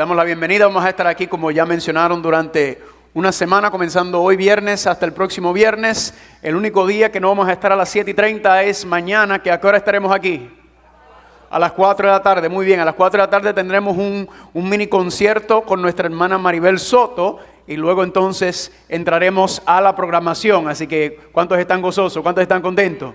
Damos la bienvenida, vamos a estar aquí como ya mencionaron durante una semana, comenzando hoy viernes hasta el próximo viernes. El único día que no vamos a estar a las 7:30 es mañana, que ¿a qué hora estaremos aquí? A las 4 de la tarde, muy bien, a las 4 de la tarde tendremos un mini concierto con nuestra hermana Maribel Soto y luego entonces entraremos a la programación, así que ¿cuántos están gozosos? ¿Cuántos están contentos?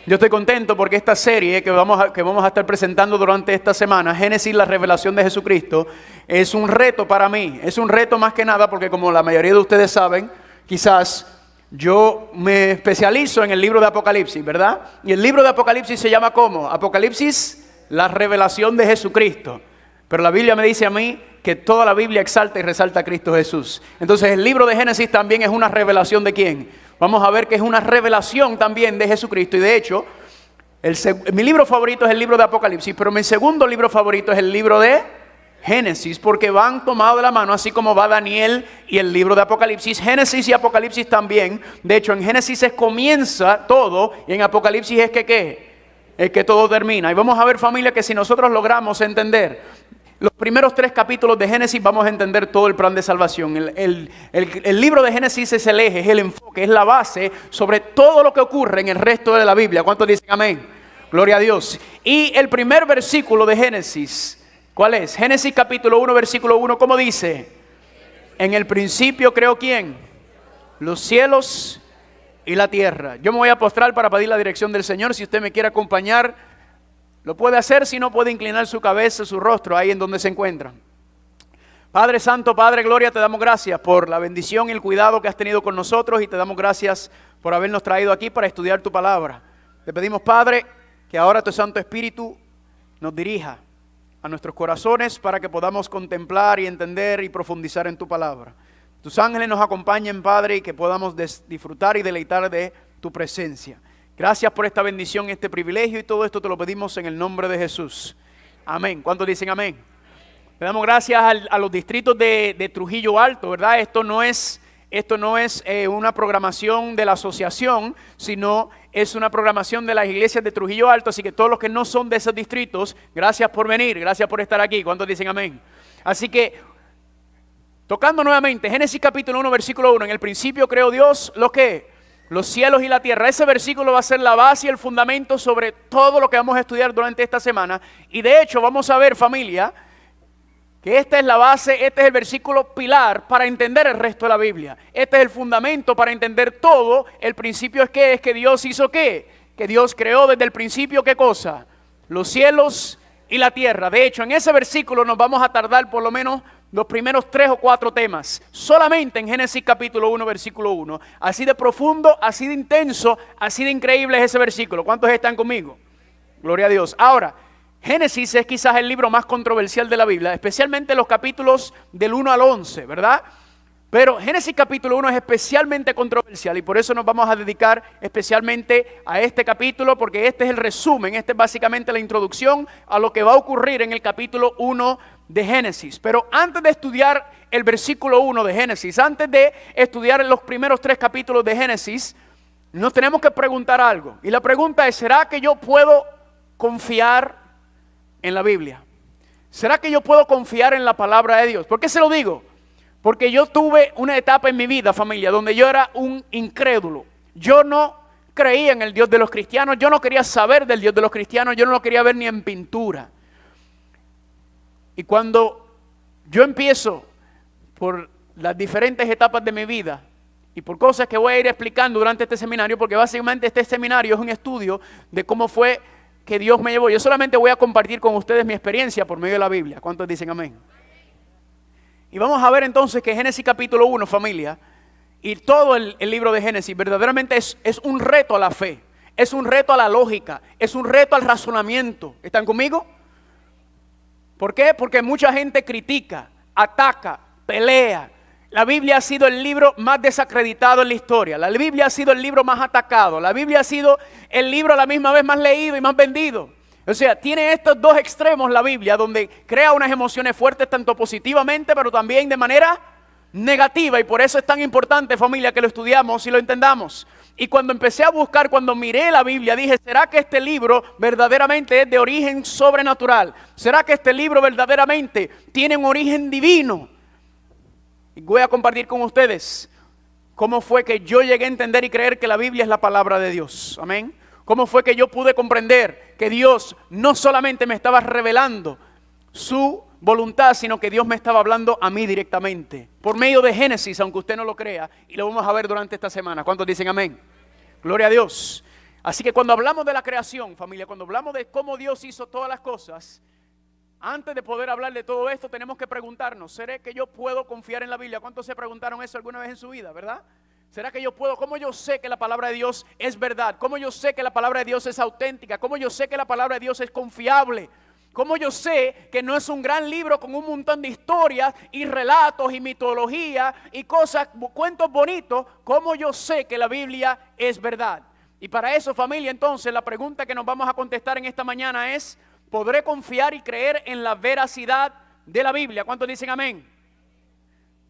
Yo estoy contento porque esta serie que vamos a estar presentando durante esta semana, Génesis, la revelación de Jesucristo, es un reto para mí. Es un reto más que nada porque, como la mayoría de ustedes saben, quizás yo me especializo en el libro de Apocalipsis, ¿verdad? Y el libro de Apocalipsis se llama ¿cómo? Apocalipsis, la revelación de Jesucristo. Pero la Biblia me dice a mí que toda la Biblia exalta y resalta a Cristo Jesús. Entonces el libro de Génesis también es una revelación ¿de quién? Vamos a ver que es una revelación también de Jesucristo. Y de hecho, mi libro favorito es el libro de Apocalipsis, pero mi segundo libro favorito es el libro de Génesis, porque van tomados de la mano, así como va Daniel y el libro de Apocalipsis. Génesis y Apocalipsis también. De hecho, en Génesis comienza todo y en Apocalipsis es que ¿qué? Es que todo termina. Y vamos a ver, familia, que si nosotros logramos entender los primeros 3 capítulos de Génesis, vamos a entender todo el plan de salvación. El libro de Génesis es el eje, es el enfoque, es la base sobre todo lo que ocurre en el resto de la Biblia. ¿Cuántos dicen amén? Gloria a Dios. Y el primer versículo de Génesis, ¿cuál es? Génesis capítulo 1, versículo 1, ¿cómo dice? En el principio creó ¿quién? Los cielos y la tierra. Yo me voy a postrar para pedir la dirección del Señor. Si usted me quiere acompañar, lo puede hacer, si no puede inclinar su cabeza, su rostro, ahí en donde se encuentra. Padre Santo, Padre Gloria, te damos gracias por la bendición y el cuidado que has tenido con nosotros y te damos gracias por habernos traído aquí para estudiar tu palabra. Te pedimos, Padre, que ahora tu Santo Espíritu nos dirija a nuestros corazones para que podamos contemplar y entender y profundizar en tu palabra. Tus ángeles nos acompañen, Padre, y que podamos disfrutar y deleitar de tu presencia. Gracias por esta bendición, este privilegio, y todo esto te lo pedimos en el nombre de Jesús. Amén. ¿Cuántos dicen amén? Le damos gracias a los distritos de Trujillo Alto, ¿verdad? Esto no es una programación de la asociación, sino es una programación de las iglesias de Trujillo Alto. Así que todos los que no son de esos distritos, gracias por venir, gracias por estar aquí. ¿Cuántos dicen amén? Así que, tocando nuevamente, Génesis capítulo 1, versículo 1. En el principio creó Dios, ¿lo qué? Los cielos y la tierra. Ese versículo va a ser la base y el fundamento sobre todo lo que vamos a estudiar durante esta semana. Y de hecho vamos a ver, familia, que esta es la base, este es el versículo pilar para entender el resto de la Biblia. Este es el fundamento para entender todo. El principio es que Dios hizo ¿qué? Que Dios creó desde el principio ¿qué cosa? Los cielos y la tierra. De hecho, en ese versículo nos vamos a tardar por lo menos los primeros 3 o 4 temas, solamente en Génesis capítulo 1, versículo 1. Así de profundo, así de intenso, así de increíble es ese versículo. ¿Cuántos están conmigo? Gloria a Dios. Ahora, Génesis es quizás el libro más controversial de la Biblia, especialmente los capítulos del 1 al 11, ¿verdad? Pero Génesis capítulo 1 es especialmente controversial y por eso nos vamos a dedicar especialmente a este capítulo, porque este es el resumen, este es básicamente la introducción a lo que va a ocurrir en el capítulo 1 de Génesis. Pero antes de estudiar el versículo 1 de Génesis, antes de estudiar los primeros 3 capítulos de Génesis, nos tenemos que preguntar algo. Y la pregunta es, ¿será que yo puedo confiar en la Biblia? ¿Será que yo puedo confiar en la palabra de Dios? ¿Por qué se lo digo? Porque yo tuve una etapa en mi vida, familia, donde yo era un incrédulo. Yo no creía en el Dios de los cristianos, yo no quería saber del Dios de los cristianos, yo no lo quería ver ni en pintura. Y cuando yo empiezo por las diferentes etapas de mi vida y por cosas que voy a ir explicando durante este seminario, porque básicamente este seminario es un estudio de cómo fue que Dios me llevó. Yo solamente voy a compartir con ustedes mi experiencia por medio de la Biblia. ¿Cuántos dicen amén? Y vamos a ver entonces que Génesis capítulo 1, familia, y todo el libro de Génesis verdaderamente es un reto a la fe, es un reto a la lógica, es un reto al razonamiento. ¿Están conmigo? ¿Por qué? Porque mucha gente critica, ataca, pelea. La Biblia ha sido el libro más desacreditado en la historia. La Biblia ha sido el libro más atacado. La Biblia ha sido el libro a la misma vez más leído y más vendido. O sea, tiene estos dos extremos la Biblia, donde crea unas emociones fuertes tanto positivamente, pero también de manera negativa. Y por eso es tan importante, familia, que lo estudiamos y lo entendamos. Y cuando empecé a buscar, cuando miré la Biblia, dije, ¿será que este libro verdaderamente es de origen sobrenatural? ¿Será que este libro verdaderamente tiene un origen divino? Y voy a compartir con ustedes cómo fue que yo llegué a entender y creer que la Biblia es la palabra de Dios. Amén. Cómo fue que yo pude comprender que Dios no solamente me estaba revelando su voluntad, sino que Dios me estaba hablando a mí directamente, por medio de Génesis, aunque usted no lo crea, y lo vamos a ver durante esta semana. ¿Cuántos dicen amén? Gloria a Dios. Así que cuando hablamos de la creación, familia, cuando hablamos de cómo Dios hizo todas las cosas, antes de poder hablar de todo esto, tenemos que preguntarnos, ¿será que yo puedo confiar en la Biblia? ¿Cuántos se preguntaron eso alguna vez en su vida, verdad? ¿Será que yo puedo? ¿Cómo yo sé que la palabra de Dios es verdad? ¿Cómo yo sé que la palabra de Dios es auténtica? ¿Cómo yo sé que la palabra de Dios es confiable? ¿Cómo yo sé que no es un gran libro con un montón de historias y relatos y mitología y cosas, cuentos bonitos? ¿Cómo yo sé que la Biblia es verdad? Y para eso, familia, entonces, la pregunta que nos vamos a contestar en esta mañana es, ¿podré confiar y creer en la veracidad de la Biblia? ¿Cuántos dicen amén?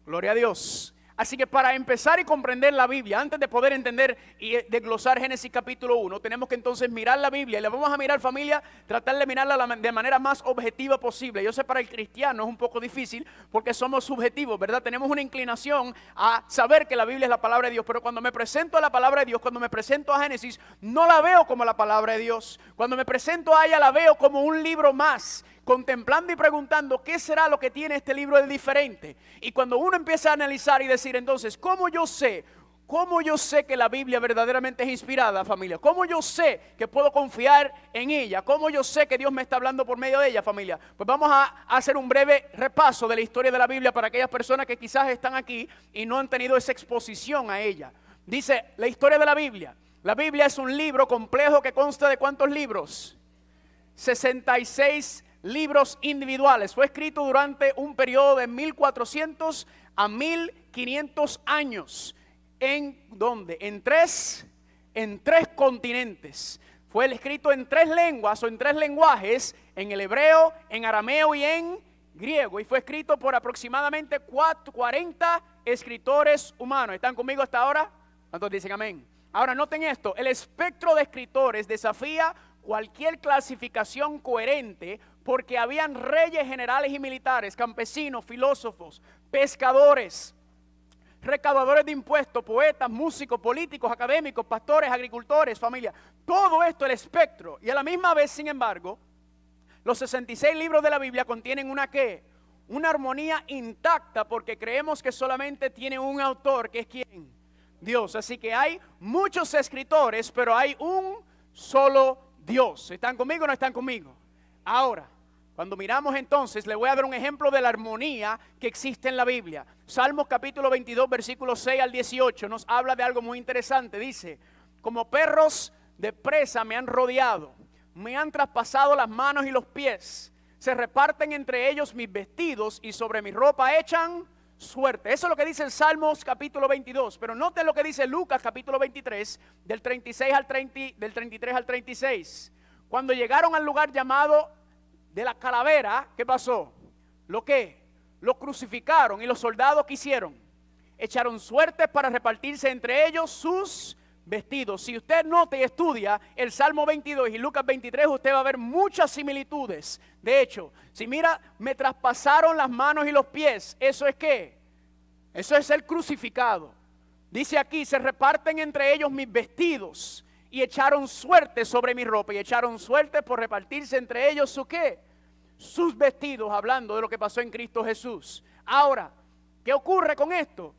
Gloria a Dios. Así que para empezar y comprender la Biblia, antes de poder entender y desglosar Génesis capítulo 1, tenemos que entonces mirar la Biblia. Y la vamos a mirar, familia, tratar de mirarla de manera más objetiva posible. Yo sé, para el cristiano es un poco difícil porque somos subjetivos, ¿verdad? Tenemos una inclinación a saber que la Biblia es la palabra de Dios. Pero cuando me presento a la palabra de Dios, cuando me presento a Génesis, no la veo como la palabra de Dios. Cuando me presento a ella, la veo como un libro más, contemplando y preguntando qué será lo que tiene este libro de diferente. Y cuando uno empieza a analizar y decir, entonces, ¿cómo yo sé que la Biblia verdaderamente es inspirada, familia? ¿Cómo yo sé que puedo confiar en ella? ¿Cómo yo sé que Dios me está hablando por medio de ella, familia? Pues vamos a hacer un breve repaso de la historia de la Biblia para aquellas personas que quizás están aquí y no han tenido esa exposición a ella. Dice la historia de la Biblia. La Biblia es un libro complejo que consta de ¿cuántos libros? 66 libros individuales. Fue escrito durante un periodo de 1400 a 1500 años. ¿En dónde? En tres continentes. Fue escrito en 3 lenguas o en 3 lenguajes: en el hebreo, en arameo y en griego. Y fue escrito por aproximadamente 40 escritores humanos. ¿Están conmigo hasta ahora? ¿Cuántos dicen amén? Ahora noten esto: el espectro de escritores desafía cualquier clasificación coherente, porque habían reyes, generales y militares, campesinos, filósofos, pescadores, recaudadores de impuestos, poetas, músicos, políticos, académicos, pastores, agricultores, familia. Todo esto, el espectro. Y a la misma vez, sin embargo, los 66 libros de la Biblia contienen una ¿qué? Una armonía intacta, porque creemos que solamente tiene un autor, que es ¿quién? Dios. Así que hay muchos escritores, pero hay un solo Dios. ¿Están conmigo o no están conmigo? Ahora, cuando miramos entonces, le voy a dar un ejemplo de la armonía que existe en la Biblia. Salmos capítulo 22, versículos 6 al 18, nos habla de algo muy interesante. Dice, como perros de presa me han rodeado, me han traspasado las manos y los pies, se reparten entre ellos mis vestidos y sobre mi ropa echan suerte. Eso es lo que dice el Salmos capítulo 22, pero noten lo que dice Lucas capítulo 23, del 33 al 36. Cuando llegaron al lugar llamado de la calavera, ¿qué pasó? Lo crucificaron, y los soldados, ¿qué hicieron? Echaron suertes para repartirse entre ellos sus vestidos. Si usted nota y estudia el Salmo 22 y Lucas 23, usted va a ver muchas similitudes. De hecho, si mira, me traspasaron las manos y los pies, ¿eso es qué? Eso es el crucificado. Dice aquí, se reparten entre ellos mis vestidos y echaron suerte sobre mi ropa, y echaron suerte por repartirse entre ellos su ¿qué? Sus vestidos, hablando de lo que pasó en Cristo Jesús. Ahora, ¿qué ocurre con esto?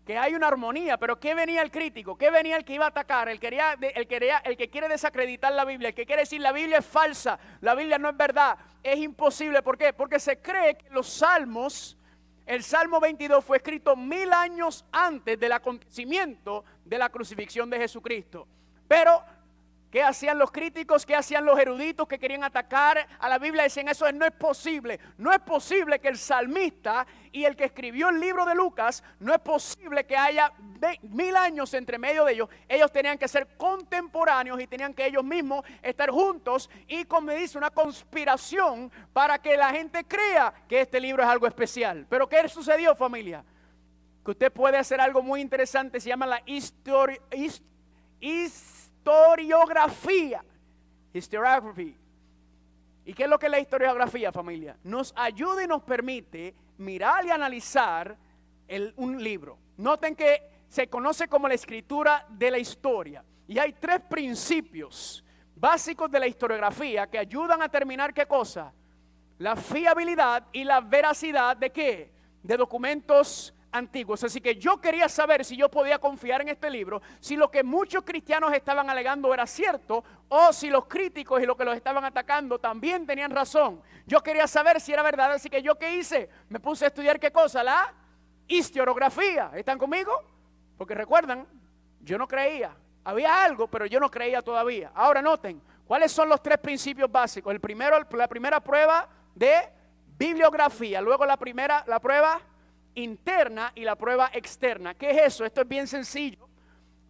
Que hay una armonía, pero ¿qué venía el crítico? ¿Qué venía el que iba a atacar? El que quiere desacreditar la Biblia, el que quiere decir la Biblia es falsa, la Biblia no es verdad. Es imposible, ¿por qué? Porque se cree que los salmos, el Salmo 22 fue escrito 1000 años antes del acontecimiento de la crucifixión de Jesucristo. Pero ¿qué hacían los críticos? ¿Qué hacían los eruditos que querían atacar a la Biblia? Decían, eso no es posible. No es posible que el salmista y el que escribió el libro de Lucas, no es posible que haya 1000 años entre medio de ellos. Ellos tenían que ser contemporáneos y tenían que ellos mismos estar juntos, y como dice, una conspiración para que la gente crea que este libro es algo especial. Pero ¿qué sucedió, familia? que usted puede hacer algo muy interesante, se llama la historiografía. Historiography. ¿Y qué es lo que es la historiografía, familia? Nos ayuda y nos permite mirar y analizar un libro. Noten que se conoce como la escritura de la historia. Y hay 3 principios básicos de la historiografía que ayudan a determinar ¿qué cosa? La fiabilidad y la veracidad ¿de qué? De documentos antiguos. Así que yo quería saber si yo podía confiar en este libro, si lo que muchos cristianos estaban alegando era cierto, o si los críticos y los que los estaban atacando también tenían razón. Yo quería saber si era verdad, así que yo ¿qué hice? Me puse a estudiar ¿qué cosa? La historiografía. ¿Están conmigo? Porque recuerdan, yo no creía. Había algo, pero yo no creía todavía. Ahora noten, ¿cuáles son los 3 principios básicos? El primero, la primera prueba de bibliografía, luego la prueba interna y la prueba externa. ¿Qué es eso? Esto es bien sencillo.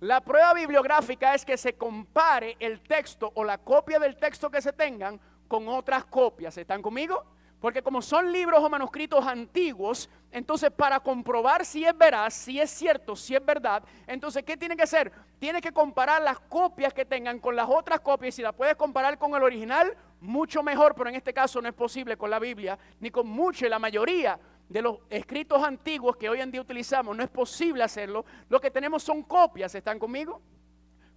La prueba bibliográfica es que se compare el texto o la copia del texto que se tengan con otras copias. ¿Están conmigo? Porque como son libros o manuscritos antiguos, entonces para comprobar si es veraz, si es cierto, si es verdad, entonces ¿qué tiene que hacer? Tiene que comparar las copias que tengan con las otras copias. Si la puedes comparar con el original, mucho mejor, pero en este caso no es posible con la Biblia, ni con mucho, la mayoría de los escritos antiguos que hoy en día utilizamos, no es posible hacerlo. Lo que tenemos son copias. ¿Están conmigo?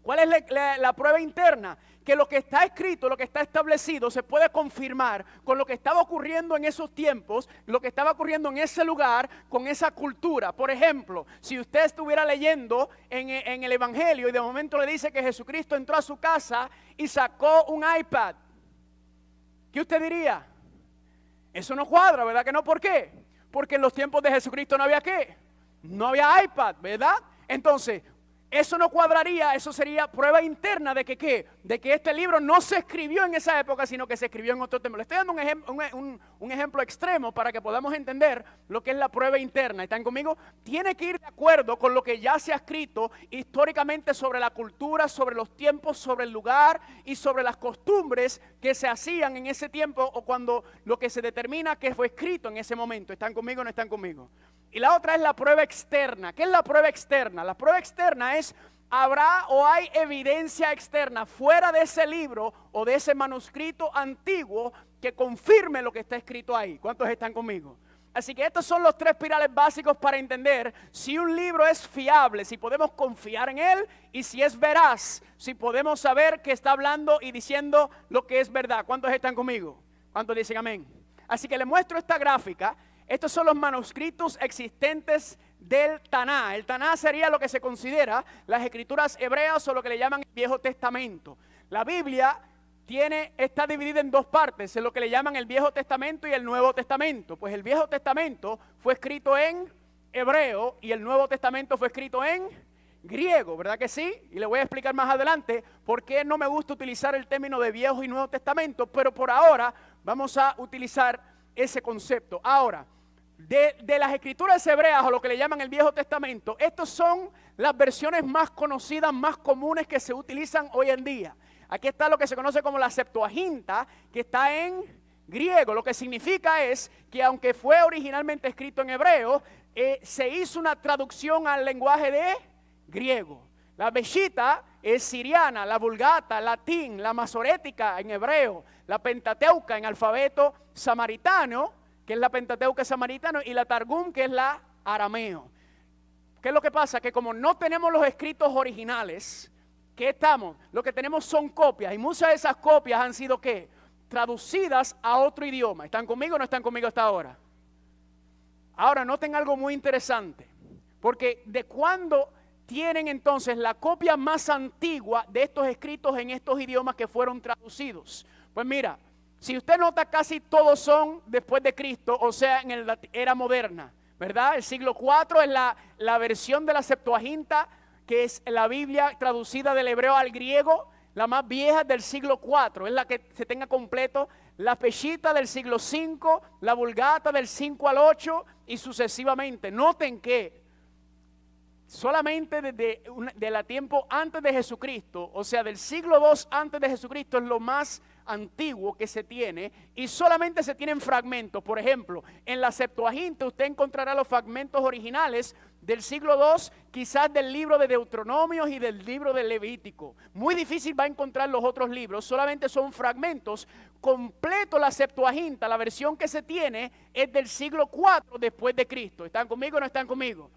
¿Cuál es la prueba interna? Que lo que está escrito, lo que está establecido, se puede confirmar con lo que estaba ocurriendo en esos tiempos, lo que estaba ocurriendo en ese lugar, con esa cultura. Por ejemplo, si usted estuviera leyendo en el Evangelio y de momento le dice que Jesucristo entró a su casa y sacó un iPad, ¿qué usted diría? Eso no cuadra, ¿verdad que no? ¿Por qué? Porque en los tiempos de Jesucristo no había ¿qué? No había iPad, ¿verdad? Entonces, eso no cuadraría, eso sería prueba interna de que ¿qué? De que este libro no se escribió en esa época, sino que se escribió en otro tiempo. Le estoy dando un ejemplo extremo para que podamos entender lo que es la prueba interna. ¿Están conmigo? Tiene que ir de acuerdo con lo que ya se ha escrito históricamente sobre la cultura, sobre los tiempos, sobre el lugar y sobre las costumbres que se hacían en ese tiempo o cuando lo que se determina que fue escrito en ese momento. ¿Están conmigo o no están conmigo? Y la otra es la prueba externa. ¿Qué es la prueba externa? La prueba externa es, ¿habrá o hay evidencia externa fuera de ese libro o de ese manuscrito antiguo que confirme lo que está escrito ahí? ¿Cuántos están conmigo? Así que estos son los 3 pilares básicos para entender si un libro es fiable, si podemos confiar en él y si es veraz, si podemos saber que está hablando y diciendo lo que es verdad. ¿Cuántos están conmigo? ¿Cuántos dicen amén? Así que les muestro esta gráfica. Estos son los manuscritos existentes del Taná. El Taná sería lo que se considera las escrituras hebreas o lo que le llaman el Viejo Testamento. La Biblia está dividida en 2 partes, en lo que le llaman el Viejo Testamento y el Nuevo Testamento. Pues el Viejo Testamento fue escrito en hebreo y el Nuevo Testamento fue escrito en griego, ¿verdad que sí? Y le voy a explicar más adelante por qué no me gusta utilizar el término de Viejo y Nuevo Testamento, pero por ahora vamos a utilizar ese concepto. Ahora, de las escrituras hebreas o lo que le llaman el Viejo Testamento, estas son las versiones más conocidas, más comunes que se utilizan hoy en día. Aquí está lo que se conoce como la Septuaginta, que está en griego. Lo que significa es que aunque fue originalmente escrito en hebreo, se hizo una traducción al lenguaje de griego. La Peshitta es siriana, la Vulgata, latín, la Masorética en hebreo, la Pentateuca en alfabeto samaritano, que es la Pentateuca samaritano, y la Targum, que es la arameo. ¿Qué es lo que pasa? Que como no tenemos los escritos originales, ¿qué estamos? Lo que tenemos son copias, y muchas de esas copias han sido ¿qué? Traducidas a otro idioma. ¿Están conmigo o no están conmigo hasta ahora? Ahora, noten algo muy interesante, porque de cuándo tienen entonces la copia más antigua de estos escritos en estos idiomas que fueron traducidos. Pues mira, si usted nota, casi todos son después de Cristo, o sea, en la era moderna, ¿verdad? El siglo IV es la versión de la Septuaginta, que es la Biblia traducida del hebreo al griego, la más vieja del siglo IV, es la que se tenga completo. La Peshitta del siglo V, la Vulgata del 5 al 8 y sucesivamente. Noten que solamente de la tiempo antes de Jesucristo, o sea, del siglo II antes de Jesucristo, es lo más antiguo que se tiene, y solamente se tienen fragmentos. Por ejemplo, en la Septuaginta usted encontrará los fragmentos originales del siglo II, quizás del libro de Deuteronomios y del libro de Levítico. Muy difícil va a encontrar los otros libros, solamente son fragmentos. Completo la Septuaginta, la versión que se tiene, es del siglo IV después de Cristo. ¿Están conmigo o no están conmigo?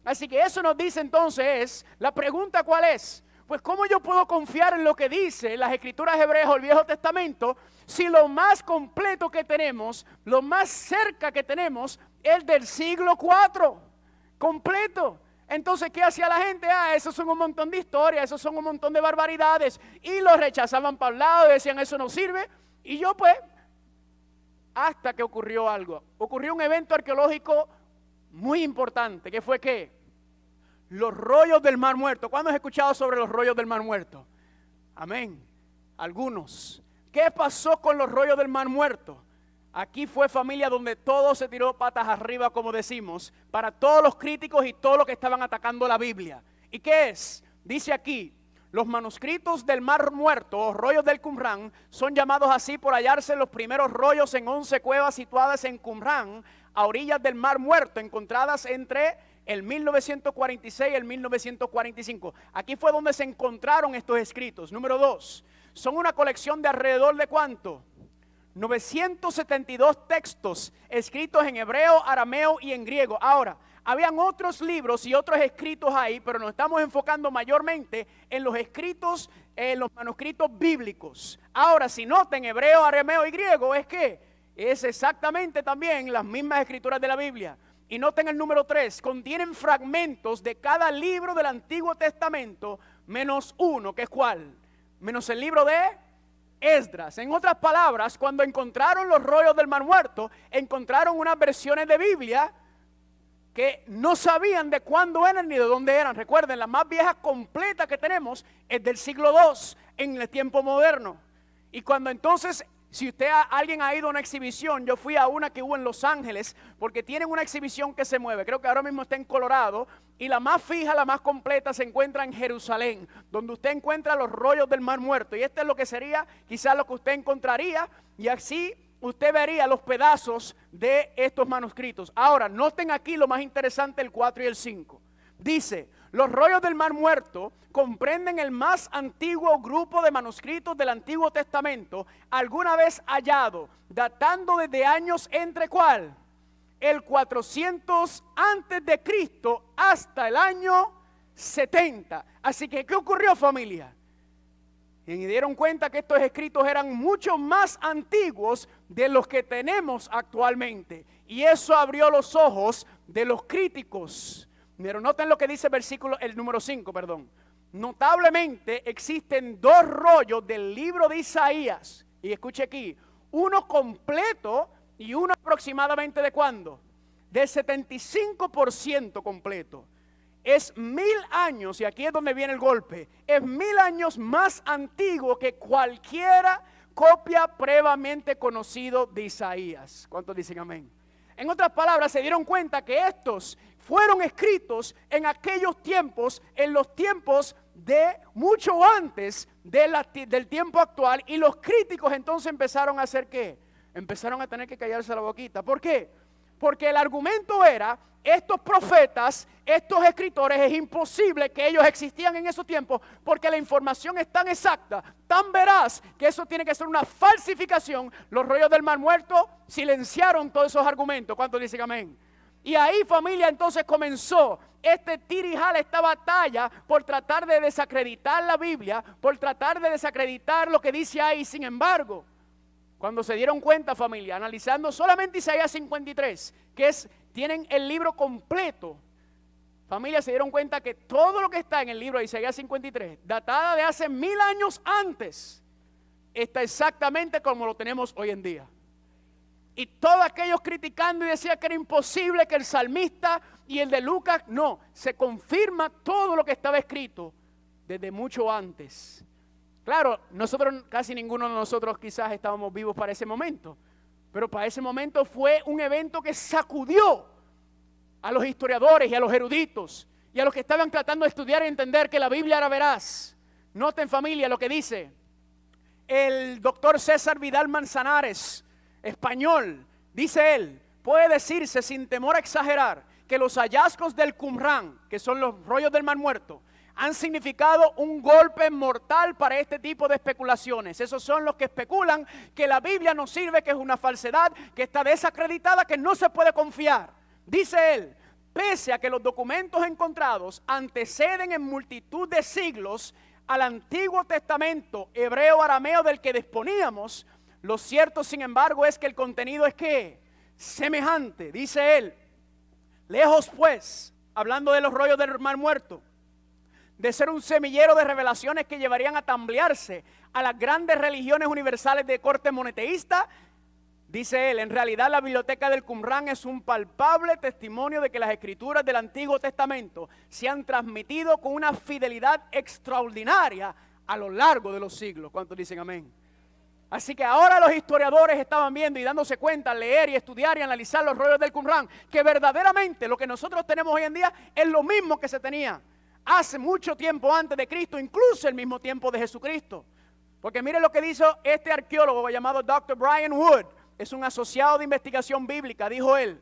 Así que eso nos dice entonces, la pregunta ¿cuál es? Pues ¿cómo yo puedo confiar en lo que dice las Escrituras hebreas o el Viejo Testamento si lo más completo que tenemos, lo más cerca que tenemos es del siglo IV, completo? Entonces, ¿qué hacía la gente? Esos son un montón de historias, esos son un montón de barbaridades, y lo rechazaban para un lado y decían eso no sirve. Y yo pues, hasta que ocurrió algo, ocurrió un evento arqueológico muy importante, que fue que los rollos del Mar Muerto. ¿Cuándo has escuchado sobre los rollos del Mar Muerto? Amén. Algunos. ¿Qué pasó con los rollos del Mar Muerto? Aquí fue, familia, donde todo se tiró patas arriba, como decimos, para todos los críticos y todos los que estaban atacando la Biblia. ¿Y qué es? Dice aquí, los manuscritos del Mar Muerto, o rollos del Qumrán, son llamados así por hallarse los primeros rollos en 11 cuevas situadas en Qumrán, a orillas del Mar Muerto, encontradas entre el 1946 y el 1945. Aquí fue donde se encontraron estos escritos. Número 2, son una colección de alrededor de ¿cuánto? 972 textos escritos en hebreo, arameo y en griego. Ahora, habían otros libros y otros escritos ahí, pero nos estamos enfocando mayormente en los escritos, en los manuscritos bíblicos. Ahora, si noten, hebreo, arameo y griego es que es exactamente también las mismas escrituras de la Biblia. Y noten el número 3, contienen fragmentos de cada libro del Antiguo Testamento, menos uno, que es ¿cuál? Menos el libro de Esdras. En otras palabras, cuando encontraron los rollos del Mar Muerto, encontraron unas versiones de Biblia que no sabían de cuándo eran ni de dónde eran. Recuerden, la más vieja completa que tenemos es del siglo II, en el tiempo moderno. Y cuando entonces, si alguien ha ido a una exhibición, yo fui a una que hubo en Los Ángeles, porque tienen una exhibición que se mueve, creo que ahora mismo está en Colorado, y la más fija, la más completa se encuentra en Jerusalén, donde usted encuentra los rollos del Mar Muerto, y este es lo que sería quizás lo que usted encontraría, y así usted vería los pedazos de estos manuscritos. Ahora, noten aquí lo más interesante, el 4 y el 5. Dice, los rollos del Mar Muerto comprenden el más antiguo grupo de manuscritos del Antiguo Testamento alguna vez hallado, datando desde años entre ¿cuál? El 400 antes de Cristo hasta el año 70. Así que, ¿qué ocurrió, familia? Y dieron cuenta que estos escritos eran mucho más antiguos de los que tenemos actualmente. Y eso abrió los ojos de los críticos. Pero noten lo que dice el número 5, perdón. Notablemente existen dos rollos del libro de Isaías. Y escuche aquí, uno completo y uno aproximadamente ¿de cuándo? Del 75% completo. Es 1000 años, y aquí es donde viene el golpe, es 1000 años más antiguo que cualquiera copia previamente conocido de Isaías. ¿Cuántos dicen amén? En otras palabras, se dieron cuenta que estos fueron escritos en aquellos tiempos, en los tiempos de mucho antes del tiempo actual, y los críticos entonces empezaron a hacer ¿qué? Empezaron a tener que callarse la boquita. ¿Por qué? Porque el argumento era, estos profetas, estos escritores, es imposible que ellos existían en esos tiempos, porque la información es tan exacta, tan veraz, que eso tiene que ser una falsificación. Los rollos del Mar Muerto silenciaron todos esos argumentos. ¿Cuántos dicen amén? Y ahí, familia, entonces comenzó este tirijala, esta batalla por tratar de desacreditar la Biblia, por tratar de desacreditar lo que dice ahí. Sin embargo, cuando se dieron cuenta, familia, analizando solamente Isaías 53, tienen el libro completo, familia, se dieron cuenta que todo lo que está en el libro de Isaías 53, datada de hace 1000 años antes, está exactamente como lo tenemos hoy en día. Y todos aquellos criticando y decían que era imposible, que el salmista y el de Lucas, no, se confirma todo lo que estaba escrito desde mucho antes. Claro, nosotros, casi ninguno de nosotros quizás estábamos vivos para ese momento, pero para ese momento fue un evento que sacudió a los historiadores y a los eruditos, y a los que estaban tratando de estudiar y entender que la Biblia era veraz. Noten, familia, lo que dice el doctor César Vidal Manzanares, español. Dice él, puede decirse sin temor a exagerar que los hallazgos del Qumrán, que son los rollos del Mar Muerto, han significado un golpe mortal para este tipo de especulaciones. Esos son los que especulan que la Biblia no sirve, que es una falsedad, que está desacreditada, que no se puede confiar. Dice él, pese a que los documentos encontrados anteceden en multitud de siglos al Antiguo Testamento hebreo-arameo del que disponíamos, lo cierto, sin embargo, es que el contenido es ¿qué? Semejante. Dice él, lejos pues, hablando de los rollos del Mar Muerto, de ser un semillero de revelaciones que llevarían a tambalearse a las grandes religiones universales de corte monoteísta, dice él, en realidad la biblioteca del Qumrán es un palpable testimonio de que las escrituras del Antiguo Testamento se han transmitido con una fidelidad extraordinaria a lo largo de los siglos. ¿Cuántos dicen amén? Así que ahora los historiadores estaban viendo y dándose cuenta, al leer y estudiar y analizar los rollos del Qumrán, que verdaderamente lo que nosotros tenemos hoy en día es lo mismo que se tenía hace mucho tiempo antes de Cristo, incluso el mismo tiempo de Jesucristo. Porque miren lo que dijo este arqueólogo llamado Dr. Brian Wood, es un asociado de investigación bíblica. Dijo él,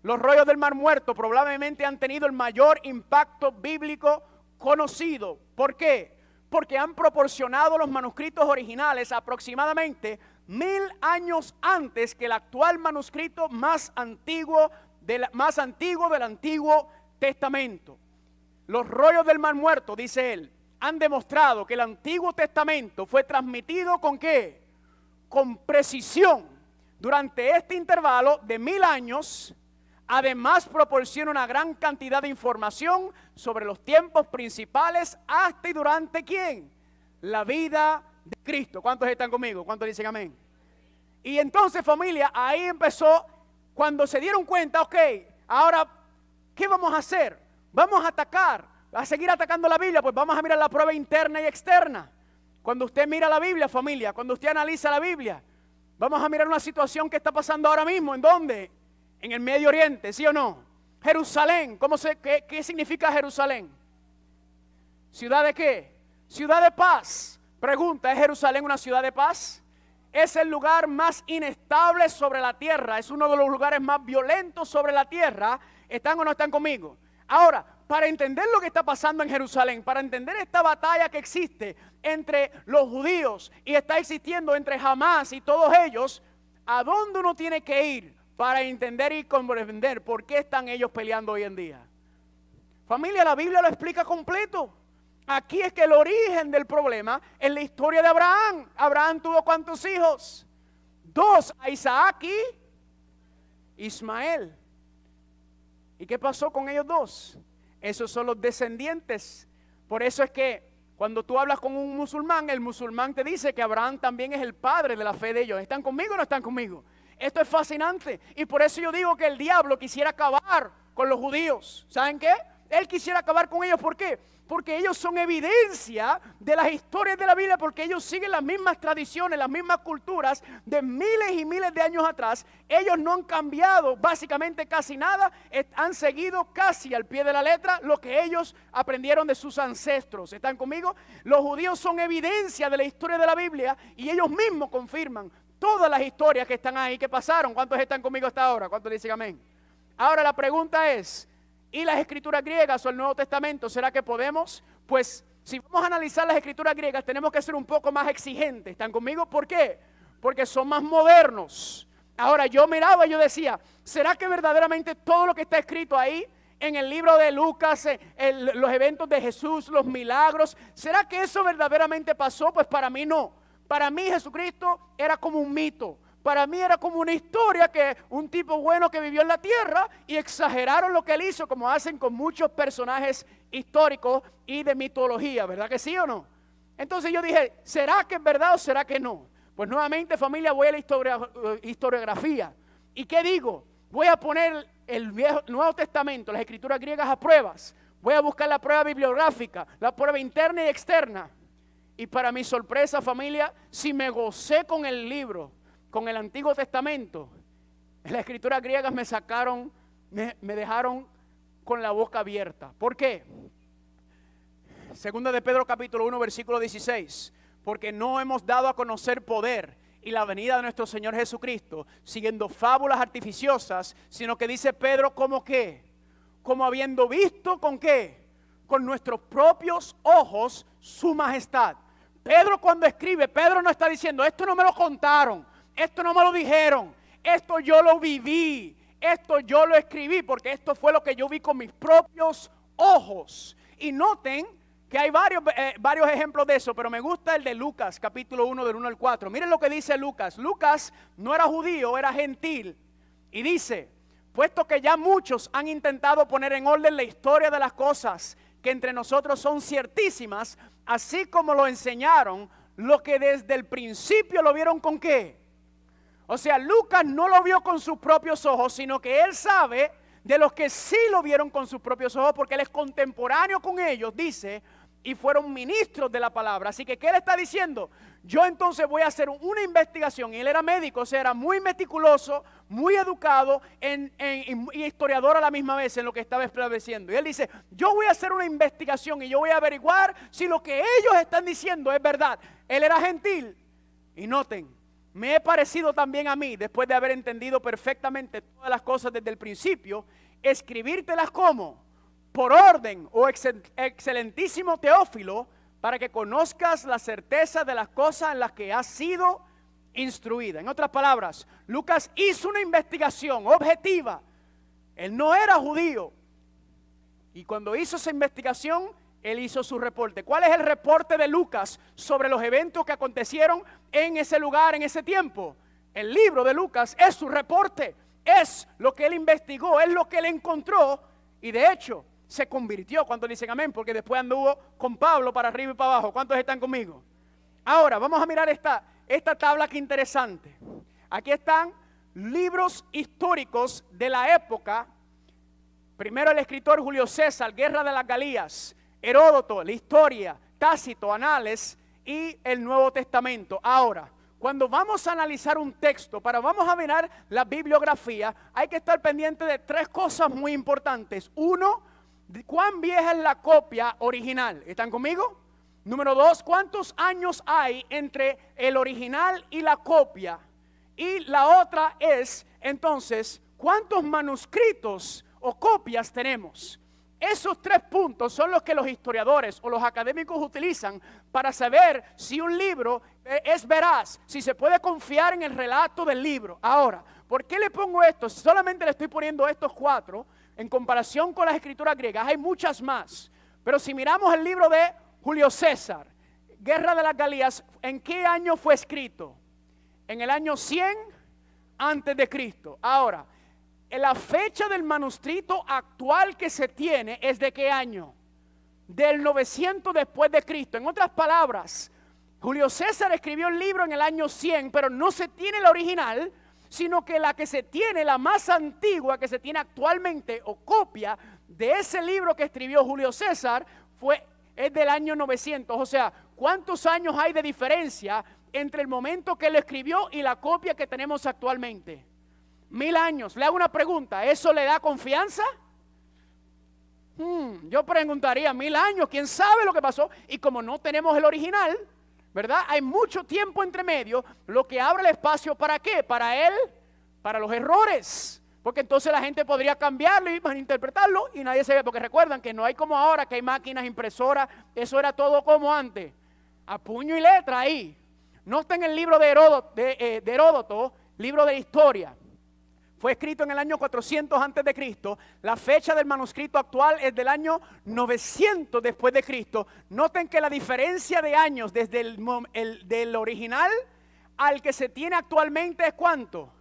los rollos del Mar Muerto probablemente han tenido el mayor impacto bíblico conocido. ¿Por qué? Porque han proporcionado los manuscritos originales aproximadamente 1000 años antes que el actual manuscrito más antiguo del Antiguo Testamento. Los rollos del Mar Muerto, dice él, han demostrado que el Antiguo Testamento fue transmitido ¿con qué? Con precisión durante este intervalo de 1000 años. Además proporciona una gran cantidad de información sobre los tiempos principales hasta y durante ¿quién? La vida de Cristo. ¿Cuántos están conmigo? ¿Cuántos dicen amén? Y entonces, familia, ahí empezó cuando se dieron cuenta, ok, ahora, ¿qué vamos a hacer? Vamos a atacar, a seguir atacando la Biblia, pues vamos a mirar la prueba interna y externa. Cuando usted mira la Biblia, familia, cuando usted analiza la Biblia, vamos a mirar una situación que está pasando ahora mismo. ¿En dónde? En el Medio Oriente, ¿sí o no? Jerusalén, ¿qué significa Jerusalén? ¿Ciudad de qué? Ciudad de paz. Pregunta, ¿es Jerusalén una ciudad de paz? Es el lugar más inestable sobre la tierra, es uno de los lugares más violentos sobre la tierra. ¿Están o no están conmigo? Ahora, para entender lo que está pasando en Jerusalén, para entender esta batalla que existe entre los judíos y está existiendo entre Hamás y todos ellos, ¿a dónde uno tiene que ir para entender y comprender por qué están ellos peleando hoy en día? Familia, la Biblia lo explica completo. Aquí es que el origen del problema es la historia de Abraham. Abraham tuvo ¿cuántos hijos? 2, a Isaac y Ismael. ¿Y qué pasó con ellos 2? Esos son los descendientes. Por eso es que cuando tú hablas con un musulmán, el musulmán te dice que Abraham también es el padre de la fe de ellos. ¿Están conmigo o no están conmigo? Esto es fascinante. Y por eso yo digo que el diablo quisiera acabar con los judíos. ¿Saben qué? Él quisiera acabar con ellos. ¿Por qué? Porque ellos son evidencia de las historias de la Biblia, porque ellos siguen las mismas tradiciones, las mismas culturas de miles y miles de años atrás. Ellos no han cambiado básicamente casi nada, han seguido casi al pie de la letra lo que ellos aprendieron de sus ancestros. ¿Están conmigo? Los judíos son evidencia de la historia de la Biblia y ellos mismos confirman todas las historias que están ahí, que pasaron. ¿Cuántos están conmigo hasta ahora? ¿Cuántos dicen amén? Ahora la pregunta es, ¿y las escrituras griegas o el Nuevo Testamento? ¿Será que podemos? Pues si vamos a analizar las escrituras griegas tenemos que ser un poco más exigentes. ¿Están conmigo? ¿Por qué? Porque son más modernos. Ahora yo miraba y yo decía, ¿será que verdaderamente todo lo que está escrito ahí en el libro de Lucas, los eventos de Jesús, los milagros, ¿será que eso verdaderamente pasó? Pues para mí no. Para mí Jesucristo era como un mito. Para mí era como una historia que un tipo bueno que vivió en la tierra y exageraron lo que él hizo, como hacen con muchos personajes históricos y de mitología, ¿verdad que sí o no? Entonces yo dije, ¿será que es verdad o será que no? Pues nuevamente, familia, voy a la historiografía. ¿Y qué digo? Voy a poner el Nuevo Testamento, las escrituras griegas a pruebas. Voy a buscar la prueba bibliográfica, la prueba interna y externa. Y para mi sorpresa, familia, si me gocé con el libro, con el Antiguo Testamento, las escrituras griegas me sacaron, me dejaron con la boca abierta. ¿Por qué? Segunda de Pedro capítulo 1 versículo 16. Porque no hemos dado a conocer poder y la venida de nuestro Señor Jesucristo siguiendo fábulas artificiosas, sino que dice Pedro, ¿cómo qué? Como habiendo visto, ¿con qué? Con nuestros propios ojos su majestad. Pedro cuando escribe, Pedro no está diciendo, esto no me lo contaron, esto no me lo dijeron, esto yo lo viví, esto yo lo escribí, porque esto fue lo que yo vi con mis propios ojos. Y noten que hay varios ejemplos de eso, pero me gusta el de Lucas, capítulo 1, del 1 al 4. Miren lo que dice Lucas. Lucas no era judío, era gentil. Y dice, puesto que ya muchos han intentado poner en orden la historia de las cosas que entre nosotros son ciertísimas, así como lo enseñaron, lo que desde el principio lo vieron ¿con qué? O sea, Lucas no lo vio con sus propios ojos, sino que él sabe de los que sí lo vieron con sus propios ojos, porque él es contemporáneo con ellos, dice, y fueron ministros de la palabra. Así que, ¿qué él está diciendo? Yo entonces voy a hacer una investigación. Y él era médico, o sea, era muy meticuloso, muy educado y historiador a la misma vez en lo que estaba estableciendo. Y él dice, yo voy a hacer una investigación y yo voy a averiguar si lo que ellos están diciendo es verdad. Él era gentil. Y noten, me he parecido también a mí, después de haber entendido perfectamente todas las cosas desde el principio, escribírtelas como por orden, oh excelentísimo Teófilo, para que conozcas la certeza de las cosas en las que has sido instruida. En otras palabras, Lucas hizo una investigación objetiva. Él no era judío. Y cuando hizo esa investigación, él hizo su reporte. ¿Cuál es el reporte de Lucas sobre los eventos que acontecieron en ese lugar, en ese tiempo? El libro de Lucas es su reporte. Es lo que él investigó, es lo que él encontró. Y de hecho, se convirtió. ¿Cuántos dicen amén? Porque después anduvo con Pablo para arriba y para abajo. ¿Cuántos están conmigo? Ahora, vamos a mirar esta tabla que interesante. Aquí están libros históricos de la época. Primero el escritor Julio César, Guerra de las Galías. Heródoto, la historia. Tácito, Anales y el Nuevo Testamento. Ahora, cuando vamos a analizar un texto, vamos a mirar la bibliografía, hay que estar pendiente de tres cosas muy importantes. Uno, ¿cuán vieja es la copia original? ¿Están conmigo? Número dos, ¿cuántos años hay entre el original y la copia? Y la otra es, entonces, ¿cuántos manuscritos o copias tenemos? Esos tres puntos son los que los historiadores o los académicos utilizan para saber si un libro es veraz, si se puede confiar en el relato del libro. Ahora, ¿por qué le pongo esto? Solamente le estoy poniendo estos cuatro. En comparación con las escrituras griegas, hay muchas más. Pero si miramos el libro de Julio César, Guerra de las Galías, ¿en qué año fue escrito? En el año 100 antes de Cristo. Ahora, la fecha del manuscrito actual que se tiene es ¿de qué año? Del 900 después de Cristo. En otras palabras, Julio César escribió el libro en el año 100, pero no se tiene la original, sino que la que se tiene, la más antigua que se tiene actualmente o copia de ese libro que escribió Julio César es del año 900. O sea, ¿cuántos años hay de diferencia entre el momento que él escribió y la copia que tenemos actualmente? 1000 años. Le hago una pregunta, ¿eso le da confianza? Yo preguntaría, 1000 años, ¿quién sabe lo que pasó? Y como no tenemos el original, ¿verdad? Hay mucho tiempo entre medio, lo que abre el espacio ¿para qué? Para los errores. Porque entonces la gente podría cambiarlo y malinterpretarlo y nadie se ve. Porque recuerdan que no hay como ahora, que hay máquinas impresoras, eso era todo como antes. A puño y letra ahí. Noten el libro de Heródoto, libro de historia. Fue escrito en el año 400 antes de Cristo. La fecha del manuscrito actual es del año 900 después de Cristo. Noten que la diferencia de años desde del original al que se tiene actualmente es ¿cuánto?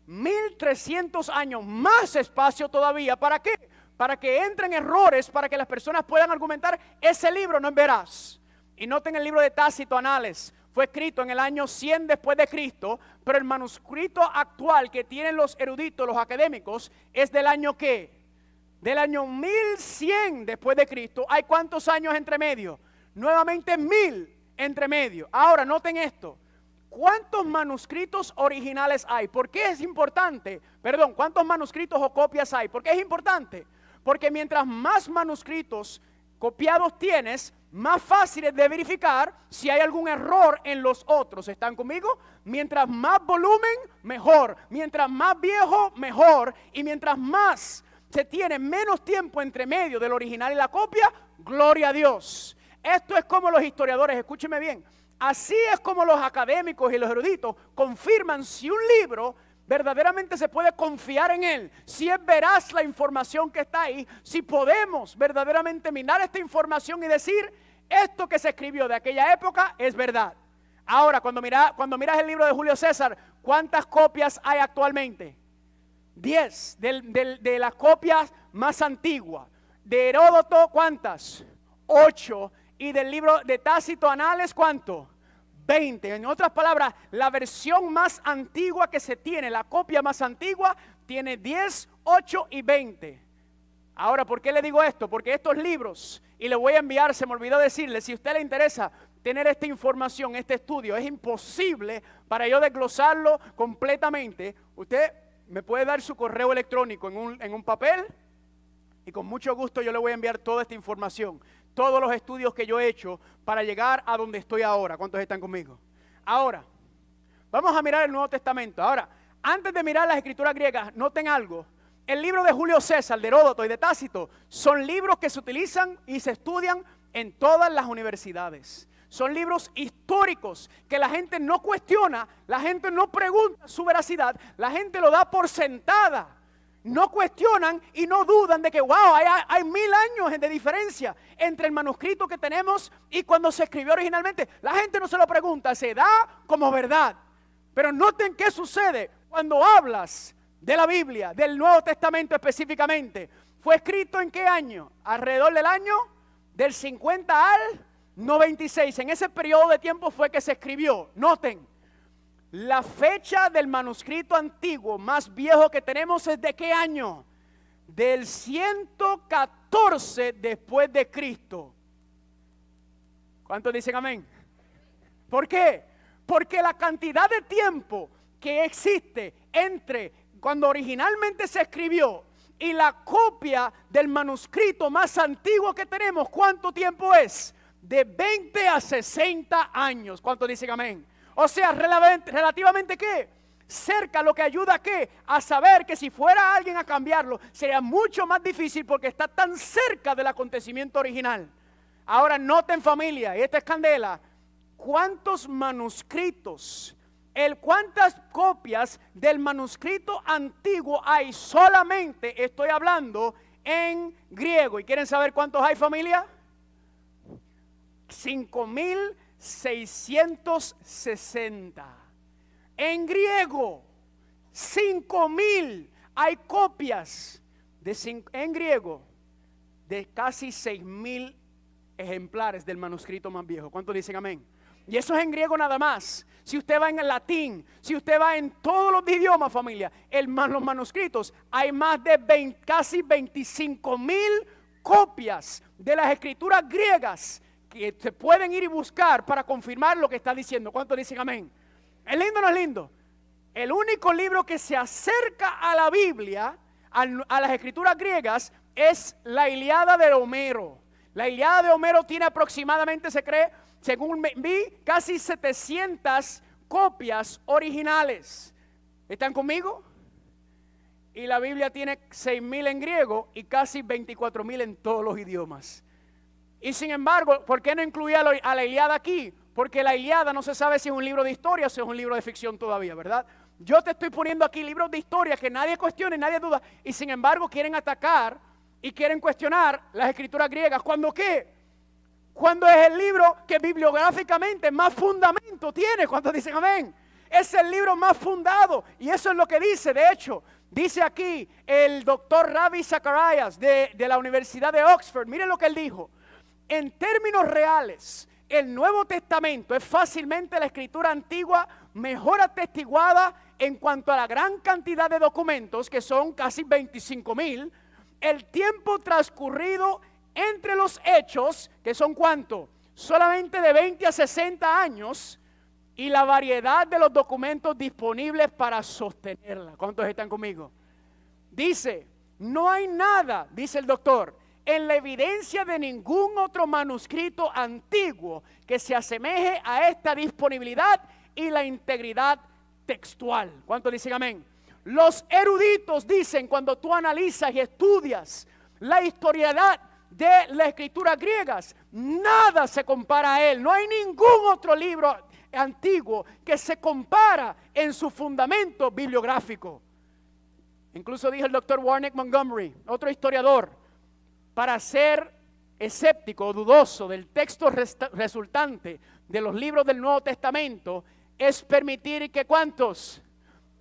1300 años, más espacio todavía. ¿Para qué? Para que entren errores, para que las personas puedan argumentar, ese libro no es veraz. Y noten el libro de Tácito, Anales. Fue escrito en el año 100 después de Cristo, pero el manuscrito actual que tienen los eruditos, los académicos, es del año ¿qué? Del año 1100 después de Cristo. ¿Hay cuántos años entre medio? Nuevamente 1000 entre medio. Ahora, noten esto. ¿Cuántos manuscritos originales hay? ¿Por qué es importante? Perdón, ¿cuántos manuscritos o copias hay? ¿Por qué es importante? Porque mientras más manuscritos copiados tienes, más fácil es de verificar si hay algún error en los otros. ¿Están conmigo? Mientras más volumen, mejor. Mientras más viejo, mejor. Y mientras más se tiene menos tiempo entre medio del original y la copia, gloria a Dios. Esto es como los historiadores, escúcheme bien, así es como los académicos y los eruditos confirman si un libro verdaderamente se puede confiar en él, si es veraz la información que está ahí, si podemos verdaderamente mirar esta información y decir, esto que se escribió de aquella época es verdad. Ahora, cuando miras el libro de Julio César, ¿cuántas copias hay actualmente? 10 de las copias más antiguas. De Heródoto, ¿cuántas? 8. Y del libro de Tácito Anales, ¿cuánto? 20. En otras palabras, la versión más antigua que se tiene, la copia más antigua, tiene 10, 8 y 20. Ahora, ¿por qué le digo esto? Porque estos libros, y le voy a enviar, se me olvidó decirle, si a usted le interesa tener esta información, este estudio, es imposible para yo desglosarlo completamente. Usted me puede dar su correo electrónico en un papel y con mucho gusto yo le voy a enviar toda esta información, todos los estudios que yo he hecho para llegar a donde estoy ahora. ¿Cuántos están conmigo? Ahora, vamos a mirar el Nuevo Testamento. Ahora, antes de mirar las escrituras griegas, noten algo. El libro de Julio César, de Heródoto y de Tácito son libros que se utilizan y se estudian en todas las universidades. Son libros históricos que la gente no cuestiona, la gente no pregunta su veracidad, la gente lo da por sentada. No cuestionan y no dudan de que, wow, hay 1000 años de diferencia entre el manuscrito que tenemos y cuando se escribió originalmente. La gente no se lo pregunta, se da como verdad. Pero noten qué sucede cuando hablas de la Biblia, del Nuevo Testamento específicamente. ¿Fue escrito en qué año? Alrededor del año del 50 al 96. En ese periodo de tiempo fue que se escribió. Noten, la fecha del manuscrito antiguo más viejo que tenemos es ¿de qué año? Del 114 después de Cristo. ¿Cuántos dicen amén? ¿Por qué? Porque la cantidad de tiempo que existe entre cuando originalmente se escribió y la copia del manuscrito más antiguo que tenemos, ¿cuánto tiempo es? De 20 a 60 años. ¿Cuántos dicen amén? O sea, relativamente ¿qué? Cerca, lo que ayuda ¿a qué? A saber que si fuera alguien a cambiarlo, sería mucho más difícil porque está tan cerca del acontecimiento original. Ahora noten, familia, y esta es candela, ¿cuántos manuscritos, cuántas copias del manuscrito antiguo hay? Solamente estoy hablando en griego. ¿Y quieren saber cuántos hay, familia? 5,660. En griego, 5,000. Hay copias en griego de casi 6,000 ejemplares del manuscrito más viejo. ¿Cuántos dicen amén? Y eso es en griego nada más. Si usted va en el latín, si usted va en todos los idiomas, familia, los manuscritos, hay más de casi 25,000 copias de las escrituras griegas que se pueden ir y buscar para confirmar lo que está diciendo. ¿Cuántos dicen amén? ¿Es lindo o no es lindo? El único libro que se acerca a la Biblia, a las escrituras griegas, es la Ilíada de Homero. La Ilíada de Homero tiene aproximadamente, se cree, según vi, casi 700 copias originales. ¿Están conmigo? Y la Biblia tiene 6,000 en griego y casi 24,000 en todos los idiomas. Y sin embargo, ¿por qué no incluía a la Ilíada aquí? Porque la Ilíada no se sabe si es un libro de historia o si es un libro de ficción todavía, ¿verdad? Yo te estoy poniendo aquí libros de historia que nadie cuestiona y nadie duda. Y sin embargo quieren atacar y quieren cuestionar las escrituras griegas. ¿Cuándo qué? Cuando es el libro que bibliográficamente más fundamento tiene. ¿Cuántos dicen amén? Es el libro más fundado. Y eso es lo que dice, de hecho. Dice aquí el doctor Ravi Zacharias de la Universidad de Oxford. Miren lo que él dijo. En términos reales, el Nuevo Testamento es fácilmente la escritura antigua mejor atestiguada en cuanto a la gran cantidad de documentos, que son casi 25,000, el tiempo transcurrido entre los hechos, que son ¿cuánto? Solamente de 20 a 60 años, y la variedad de los documentos disponibles para sostenerla. ¿Cuántos están conmigo? Dice No hay nada, dice el doctor, en la evidencia de ningún otro manuscrito antiguo que se asemeje a esta disponibilidad y la integridad textual. ¿Cuántos dicen amén? Los eruditos dicen, cuando tú analizas y estudias la historicidad de las escrituras griegas, nada se compara a él. No hay ningún otro libro antiguo que se compara en su fundamento bibliográfico. Incluso dijo el doctor Warnick Montgomery, otro historiador, para ser escéptico o dudoso del texto resultante de los libros del Nuevo Testamento es permitir que ¿cuántos?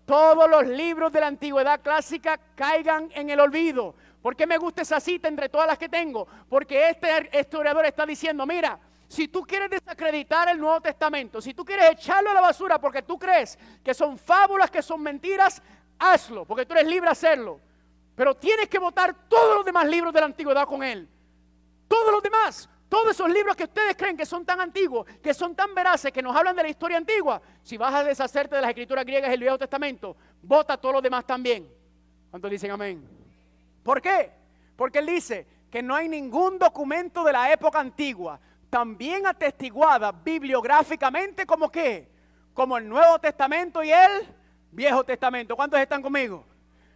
Todos los libros de la antigüedad clásica caigan en el olvido. ¿Por qué me gusta esa cita entre todas las que tengo? Porque este historiador está diciendo, mira, si tú quieres desacreditar el Nuevo Testamento, si tú quieres echarlo a la basura porque tú crees que son fábulas, que son mentiras, hazlo, porque tú eres libre de hacerlo. Pero tienes que votar todos los demás libros de la antigüedad con él. Todos los demás. Todos esos libros que ustedes creen que son tan antiguos, que son tan veraces, que nos hablan de la historia antigua. Si vas a deshacerte de las escrituras griegas y el Viejo Testamento, vota todos los demás también. ¿Cuántos dicen amén? ¿Por qué? Porque él dice que no hay ningún documento de la época antigua tan bien atestiguada bibliográficamente como ¿qué? Como el Nuevo Testamento y el Viejo Testamento. ¿Cuántos están conmigo?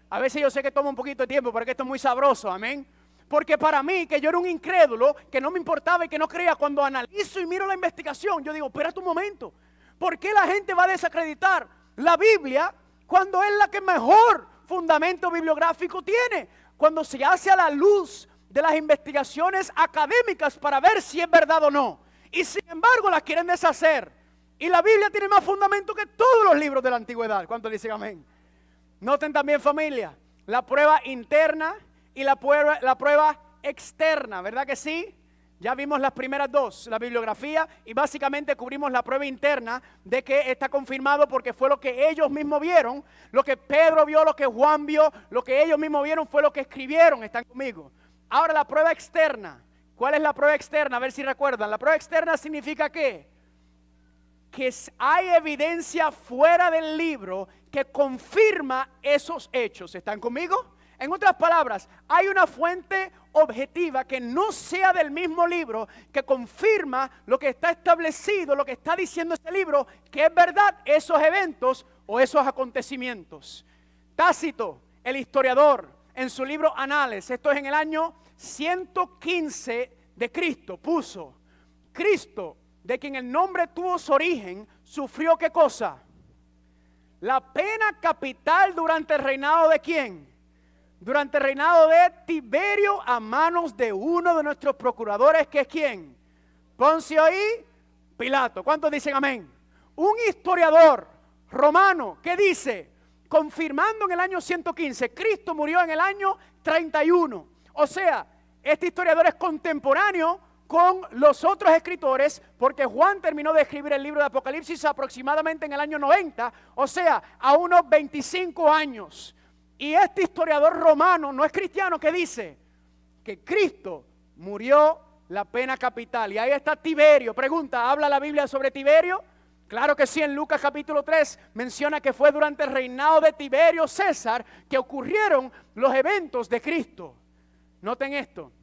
A veces yo sé que toma un poquito de tiempo, pero que esto es muy sabroso, amén. Porque para mí, que yo era un incrédulo, que no me importaba y que no creía, cuando analizo y miro la investigación, yo digo, espérate un momento, ¿por qué la gente va a desacreditar la Biblia cuando es la que mejor fundamento bibliográfico tiene? Cuando se hace a la luz de las investigaciones académicas para ver si es verdad o no. Y sin embargo las quieren deshacer. Y la Biblia tiene más fundamento que todos los libros de la antigüedad. ¿Cuántos dicen amén? Noten también, familia, la prueba interna y la prueba externa, ¿verdad que sí? Ya vimos las primeras dos, la bibliografía, y básicamente cubrimos la prueba interna de que está confirmado porque fue lo que ellos mismos vieron, lo que Pedro vio, lo que Juan vio, lo que ellos mismos vieron fue lo que escribieron. ¿Están conmigo? Ahora la prueba externa. ¿Cuál es la prueba externa? A ver si recuerdan. La prueba externa significa ¿qué? Que hay evidencia fuera del libro que confirma esos hechos. ¿Están conmigo? En otras palabras, hay una fuente objetiva que no sea del mismo libro, que confirma lo que está establecido, lo que está diciendo este libro, que es verdad esos eventos o esos acontecimientos. Tácito, el historiador, en su libro Anales, esto es en el año 115 de Cristo, puso: Cristo, de quien el nombre tuvo su origen, sufrió ¿qué cosa? La pena capital durante el reinado de ¿quién? Durante el reinado de Tiberio, a manos de uno de nuestros procuradores, que es ¿quién? Poncio y Pilato. ¿Cuántos dicen amén? Un historiador romano que dice, confirmando en el año 115, Cristo murió en el año 31. O sea, este historiador es contemporáneo con los otros escritores, porque Juan terminó de escribir el libro de Apocalipsis aproximadamente en el año 90, o sea, a unos 25 años. Y este historiador romano, no es cristiano, que dice que Cristo murió la pena capital. Y ahí está Tiberio. Pregunta, ¿habla la Biblia sobre Tiberio? Claro que sí, en Lucas capítulo 3 menciona que fue durante el reinado de Tiberio César que ocurrieron los eventos de Cristo. Noten esto.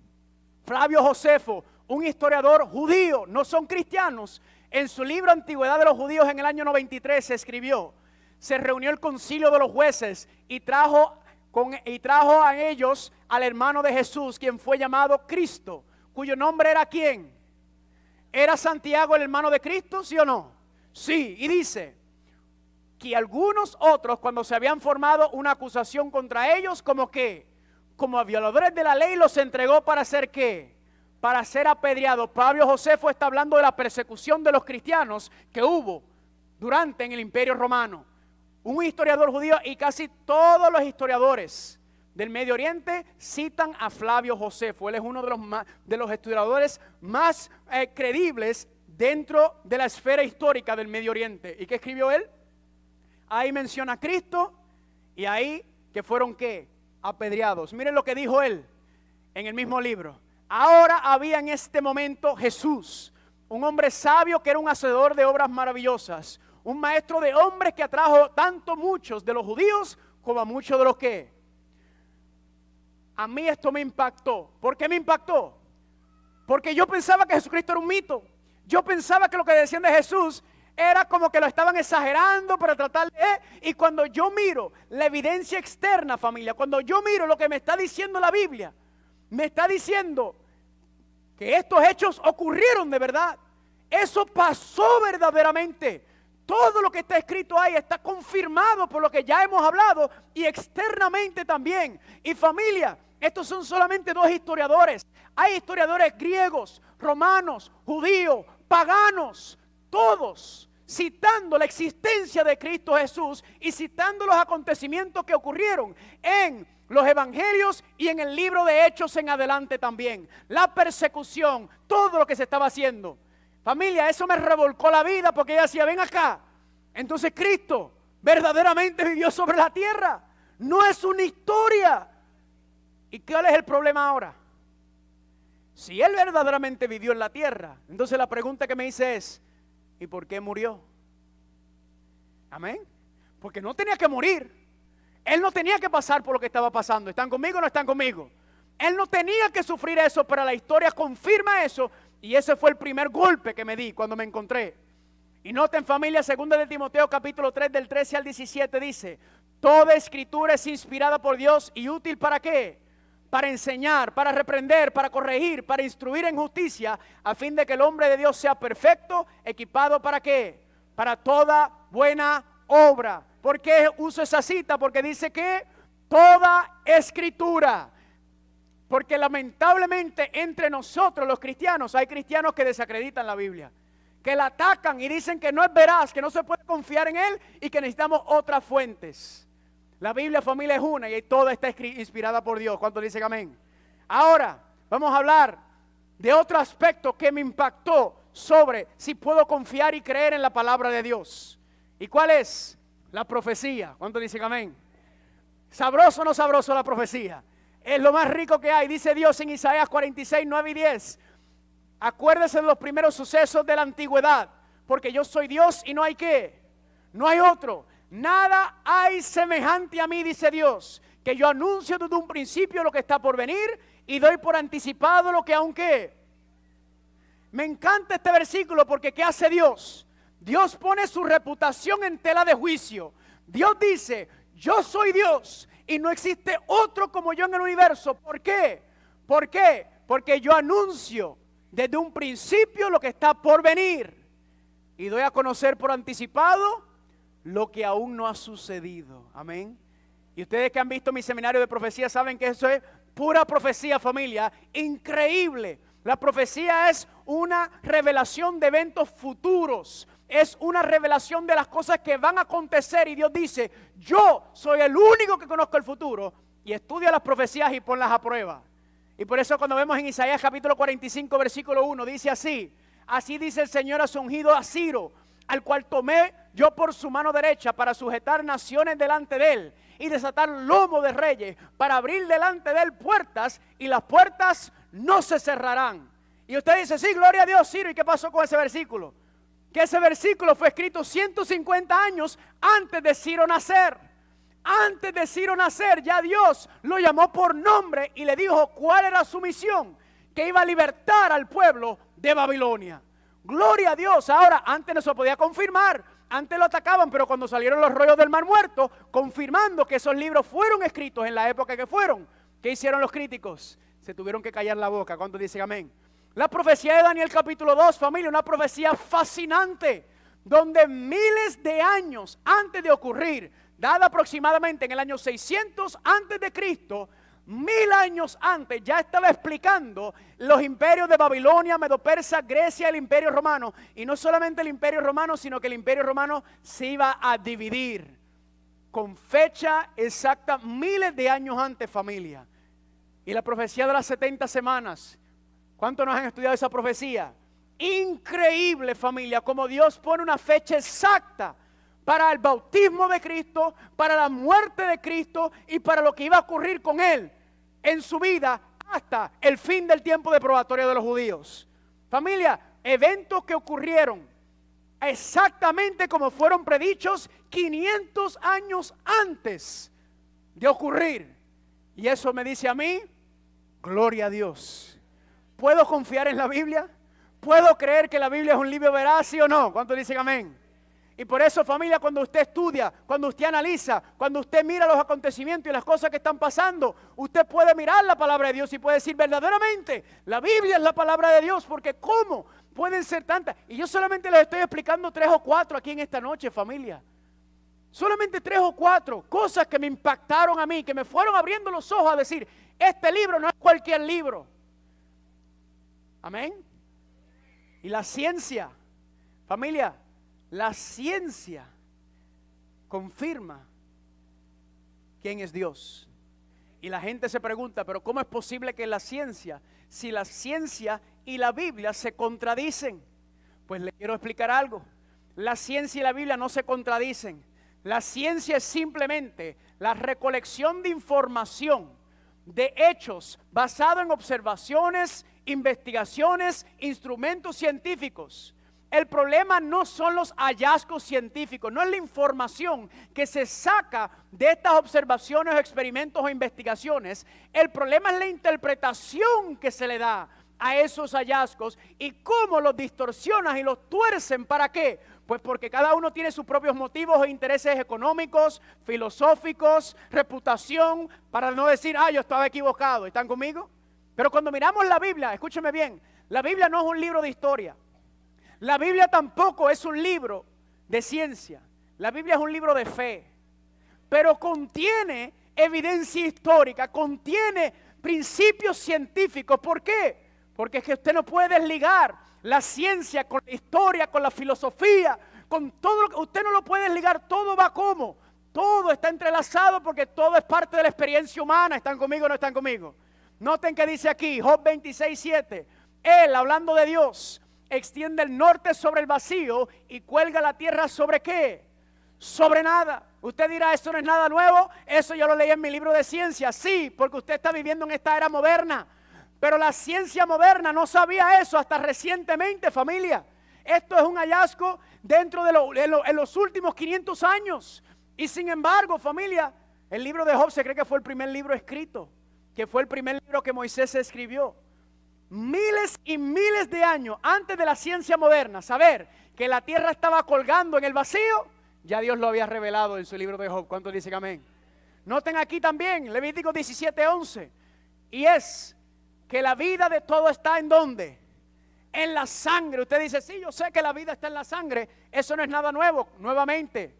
Flavio Josefo, un historiador judío, no son cristianos, en su libro Antigüedad de los Judíos en el año 93 se escribió: se reunió el concilio de los jueces y trajo a ellos al hermano de Jesús, quien fue llamado Cristo, cuyo nombre era ¿quién? ¿Era Santiago el hermano de Cristo, sí o no? Sí, y dice que algunos otros, cuando se habían formado una acusación contra ellos, como que, como a violadores de la ley, los entregó para hacer ¿qué? Para ser apedreados. Flavio Josefo está hablando de la persecución de los cristianos que hubo en el Imperio Romano. Un historiador judío, y casi todos los historiadores del Medio Oriente citan a Flavio Josefo. Él es uno de los historiadores más creíbles dentro de la esfera histórica del Medio Oriente. ¿Y qué escribió él? Ahí menciona a Cristo y ahí que fueron ¿qué? Apedreados. Miren lo que dijo él en el mismo libro. Ahora había en este momento Jesús, un hombre sabio que era un hacedor de obras maravillosas, un maestro de hombres que atrajo tanto muchos de los judíos como a muchos de los que a mí esto me impactó. ¿Por qué me impactó? Porque yo pensaba que Jesucristo era un mito. Yo pensaba que lo que decían de Jesús era como que lo estaban exagerando para tratar de... Y cuando yo miro la evidencia externa, familia, cuando yo miro lo que me está diciendo la Biblia, me está diciendo que estos hechos ocurrieron de verdad. Eso pasó verdaderamente. Todo lo que está escrito ahí está confirmado por lo que ya hemos hablado y externamente también. Y familia, estos son solamente dos historiadores. Hay historiadores griegos, romanos, judíos, paganos, todos citando la existencia de Cristo Jesús y citando los acontecimientos que ocurrieron en los evangelios y en el libro de Hechos en adelante también. La persecución, todo lo que se estaba haciendo. Familia, eso me revolcó la vida porque ella decía, ven acá. Entonces Cristo verdaderamente vivió sobre la tierra. No es una historia. ¿Y cuál es el problema ahora? Si Él verdaderamente vivió en la tierra, entonces la pregunta que me hice es, ¿y por qué murió? Amén. Porque no tenía que morir. Él no tenía que pasar por lo que estaba pasando. ¿Están conmigo o no están conmigo? Él no tenía que sufrir eso, pero la historia confirma eso. Y ese fue el primer golpe que me di cuando me encontré. Y noten, familia, 2 de Timoteo capítulo 3 del 13 al 17 dice, toda escritura es inspirada por Dios y útil ¿para qué? Para enseñar, para reprender, para corregir, para instruir en justicia, a fin de que el hombre de Dios sea perfecto, equipado ¿para qué? Para toda buena obra. ¿Por qué uso esa cita? Porque dice que toda escritura. Porque lamentablemente entre nosotros los cristianos hay cristianos que desacreditan la Biblia, que la atacan y dicen que no es veraz, que no se puede confiar en él y que necesitamos otras fuentes. La Biblia, familia, es una y toda está inspirada por Dios. ¿Cuántos dicen amén? Ahora vamos a hablar de otro aspecto que me impactó sobre si puedo confiar y creer en la palabra de Dios. ¿Y cuál es? La profecía. ¿Cuántos dicen amén? ¿Sabroso o no sabroso la profecía? Es lo más rico que hay. Dice Dios en Isaías 46, 9 y 10. Acuérdese de los primeros sucesos de la antigüedad, porque yo soy Dios y no hay ¿qué? No hay otro. Nada hay semejante a mí, dice Dios, que yo anuncio desde un principio lo que está por venir y doy por anticipado lo que aún ¿qué? Me encanta este versículo porque ¿qué hace Dios? Dios pone su reputación en tela de juicio. Dios dice, yo soy Dios y no existe otro como yo en el universo. ¿Por qué? ¿Por qué? Porque yo anuncio desde un principio lo que está por venir y doy a conocer por anticipado lo que aún no ha sucedido. Amén. Y ustedes que han visto mi seminario de profecía saben que eso es pura profecía, familia. Increíble. La profecía es una revelación de eventos futuros. Es una revelación de las cosas que van a acontecer. Y Dios dice, yo soy el único que conozco el futuro. Y estudia las profecías y ponlas a prueba. Y por eso cuando vemos en Isaías capítulo 45 versículo 1 dice así. Así dice el Señor a su ungido a Ciro, al cual tomé yo por su mano derecha para sujetar naciones delante de él y desatar lomo de reyes, para abrir delante de él puertas y las puertas no se cerrarán. Y usted dice, sí, gloria a Dios, Ciro. ¿Y qué pasó con ese versículo? Que ese versículo fue escrito 150 años antes de Ciro nacer. Antes de Ciro nacer, ya Dios lo llamó por nombre y le dijo cuál era su misión, que iba a libertar al pueblo de Babilonia. Gloria a Dios. Ahora, antes no se podía confirmar, antes lo atacaban, pero cuando salieron los rollos del Mar Muerto, confirmando que esos libros fueron escritos en la época que fueron, ¿qué hicieron los críticos? Se tuvieron que callar la boca. ¿Cuántos dicen amén? La profecía de Daniel capítulo 2, familia, una profecía fascinante, donde miles de años antes de ocurrir, dada aproximadamente en el año 600 antes de Cristo, 1000 años antes, ya estaba explicando los imperios de Babilonia, Medo-Persa, Grecia, el imperio romano. Y no solamente el imperio romano, sino que el imperio romano se iba a dividir con fecha exacta, miles de años antes, familia. Y la profecía de las 70 semanas, ¿cuántos nos han estudiado esa profecía? Increíble, familia, como Dios pone una fecha exacta para el bautismo de Cristo, para la muerte de Cristo y para lo que iba a ocurrir con Él en su vida hasta el fin del tiempo de probatorio de los judíos. Familia, eventos que ocurrieron exactamente como fueron predichos 500 años antes de ocurrir. Y eso me dice a mí, gloria a Dios. ¿Puedo confiar en la Biblia? ¿Puedo creer que la Biblia es un libro veraz, sí o no? ¿Cuántos dicen amén? Y por eso, familia, cuando usted estudia, cuando usted analiza, cuando usted mira los acontecimientos y las cosas que están pasando, usted puede mirar la palabra de Dios y puede decir verdaderamente, la Biblia es la palabra de Dios, porque ¿cómo pueden ser tantas? Y yo solamente les estoy explicando 3 o 4 aquí en esta noche, familia. Solamente 3 o 4 cosas que me impactaron a mí, que me fueron abriendo los ojos a decir, este libro no es cualquier libro. Amén. Y la ciencia, familia, la ciencia confirma quién es Dios. Y la gente se pregunta, pero ¿cómo es posible que la ciencia, si la ciencia y la Biblia se contradicen? Pues le quiero explicar algo. La ciencia y la Biblia no se contradicen. La ciencia es simplemente la recolección de información, de hechos basados en observaciones, investigaciones, instrumentos científicos. El problema no son los hallazgos científicos, no es la información que se saca de estas observaciones, experimentos o investigaciones. El problema es la interpretación que se le da a esos hallazgos y cómo los distorsionan y los tuercen. ¿Para qué? Pues porque cada uno tiene sus propios motivos e intereses económicos, filosóficos, reputación, para no decir, yo estaba equivocado. ¿Están conmigo? Pero cuando miramos la Biblia, escúcheme bien, la Biblia no es un libro de historia. La Biblia tampoco es un libro de ciencia. La Biblia es un libro de fe. Pero contiene evidencia histórica, contiene principios científicos. ¿Por qué? Porque es que usted no puede desligar la ciencia con la historia, con la filosofía, con todo. Usted no lo puede desligar, todo va como. Todo está entrelazado porque todo es parte de la experiencia humana. ¿Están conmigo o no están conmigo? Noten que dice aquí, Job 26:7. Él, hablando de Dios, extiende el norte sobre el vacío y cuelga la tierra ¿sobre qué? Sobre nada. Usted dirá, eso no es nada nuevo, eso yo lo leí en mi libro de ciencia. Sí, porque usted está viviendo en esta era moderna. Pero la ciencia moderna no sabía eso hasta recientemente, familia. Esto es un hallazgo dentro en los últimos 500 años. Y sin embargo, familia, el libro de Job se cree que fue el primer libro escrito, que fue el primer libro que Moisés escribió. Miles y miles de años antes de la ciencia moderna, saber que la tierra estaba colgando en el vacío, ya Dios lo había revelado en su libro de Job. ¿Cuántos dicen amén? Noten aquí también, Levítico 17:11, y es que la vida de todo está ¿en dónde? En la sangre. Usted dice, sí, yo sé que la vida está en la sangre. Eso no es nada nuevo, nuevamente.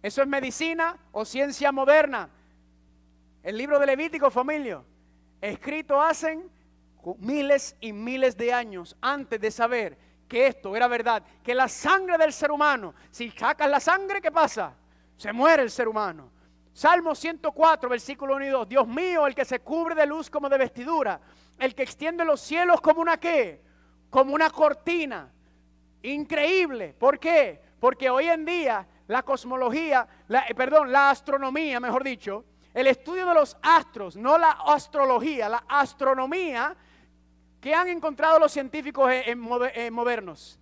Eso es medicina o ciencia moderna. El libro de Levítico, familia, escrito hacen miles y miles de años antes de saber que esto era verdad, que la sangre del ser humano, si sacas la sangre, ¿qué pasa? Se muere el ser humano. Salmo 104, versículo 1 y 2. Dios mío, el que se cubre de luz como de vestidura, el que extiende los cielos como una ¿qué? Como una cortina. Increíble. ¿Por qué? Porque hoy en día la cosmología, la astronomía, mejor dicho, el estudio de los astros, no la astrología, la astronomía que han encontrado los científicos modernos.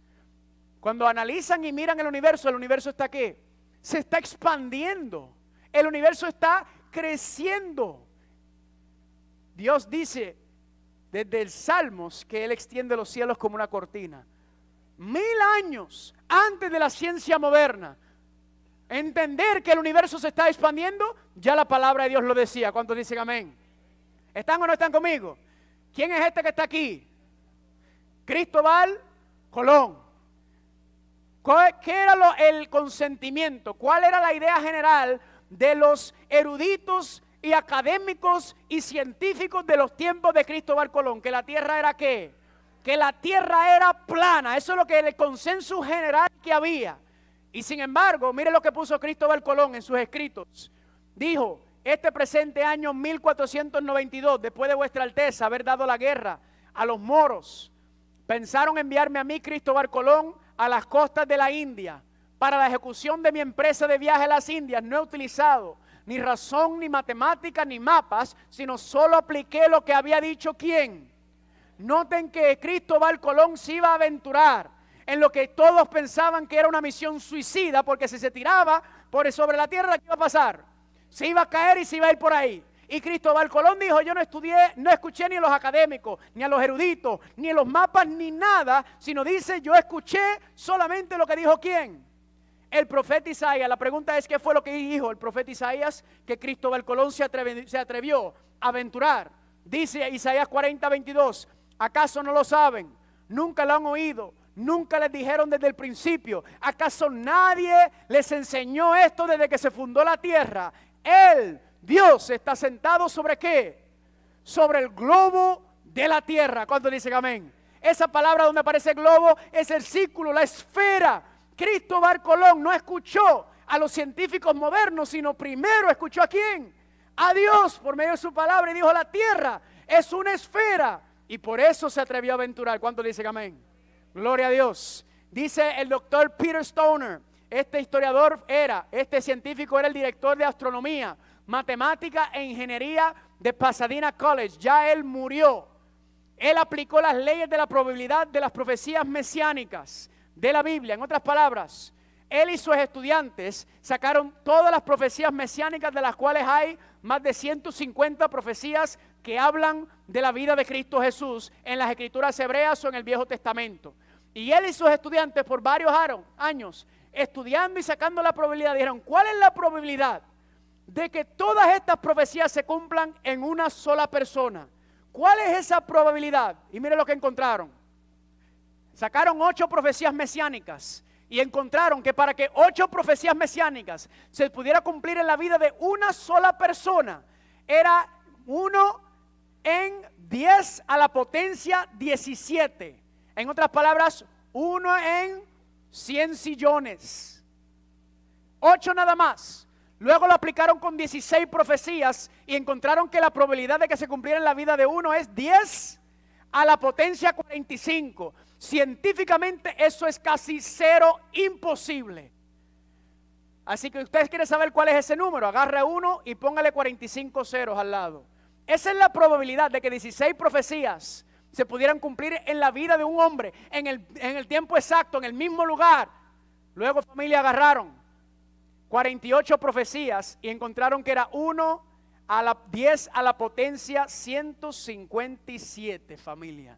Cuando analizan y miran el universo está ¿qué? Se está expandiendo. El universo está creciendo. Dios dice desde el Salmos que Él extiende los cielos como una cortina. 1000 años antes de la ciencia moderna, entender que el universo se está expandiendo, ya la palabra de Dios lo decía. ¿Cuántos dicen amén? ¿Están o no están conmigo? ¿Quién es este que está aquí? Cristóbal Colón. ¿Qué era el consentimiento? ¿Cuál era la idea general de los eruditos y académicos y científicos de los tiempos de Cristóbal Colón? Que la tierra era ¿qué? Que la tierra era plana. Eso es lo que el consenso general que había. Y sin embargo, mire lo que puso Cristóbal Colón en sus escritos. Dijo, este presente año 1492, después de vuestra alteza haber dado la guerra a los moros, pensaron enviarme a mí, Cristóbal Colón, a las costas de la India. Para la ejecución de mi empresa de viaje a las Indias no he utilizado ni razón, ni matemática, ni mapas, sino solo apliqué lo que había dicho ¿quién? Noten que Cristóbal Colón se iba a aventurar en lo que todos pensaban que era una misión suicida, porque si se tiraba sobre la tierra, ¿qué iba a pasar? Se iba a caer y se iba a ir por ahí. Y Cristóbal Colón dijo, yo no estudié, no escuché ni a los académicos, ni a los eruditos, ni a los mapas, ni nada, sino dice, yo escuché solamente lo que dijo ¿quién? El profeta Isaías. La pregunta es, ¿qué fue lo que dijo el profeta Isaías? Que Cristóbal Colón se atrevió a aventurar. Dice Isaías 40:22, ¿acaso no lo saben? Nunca lo han oído, nunca les dijeron desde el principio. ¿Acaso nadie les enseñó esto desde que se fundó la tierra? Él, Dios, está sentado ¿sobre qué? Sobre el globo de la tierra. ¿Cuántos dicen amén? Esa palabra donde aparece globo es el círculo, la esfera. Cristóbal Colón no escuchó a los científicos modernos, sino primero escuchó ¿a quién? A Dios por medio de su palabra, y dijo, la tierra es una esfera, y por eso se atrevió a aventurar. ¿Cuántos dicen amén? Gloria a Dios. Dice el doctor Peter Stoner, este científico era el director de astronomía, matemática e ingeniería de Pasadena College. Ya él murió. Él aplicó las leyes de la probabilidad de las profecías mesiánicas de la Biblia. En otras palabras, él y sus estudiantes sacaron todas las profecías mesiánicas, de las cuales hay más de 150 profecías que hablan de la vida de Cristo Jesús en las escrituras hebreas o en el Viejo Testamento. Y él y sus estudiantes por varios años estudiando y sacando la probabilidad, dijeron, ¿cuál es la probabilidad de que todas estas profecías se cumplan en una sola persona? ¿Cuál es esa probabilidad? Y mire lo que encontraron. Sacaron 8 profecías mesiánicas y encontraron que para que 8 profecías mesiánicas se pudiera cumplir en la vida de una sola persona, era 1 en 10 a la potencia 17. En otras palabras, 1 en 100 sillones. 8 nada más. Luego lo aplicaron con 16 profecías y encontraron que la probabilidad de que se cumpliera en la vida de uno es 10 a la potencia 45. Científicamente eso es casi cero, imposible. Así que ustedes quieren saber cuál es ese número, agarre uno y póngale 45 ceros al lado. Esa es la probabilidad de que 16 profecías se pudieran cumplir en la vida de un hombre, en el tiempo exacto, en el mismo lugar. Luego, familia, agarraron 48 profecías y encontraron que era 1 a la 10 a la potencia 157, familia.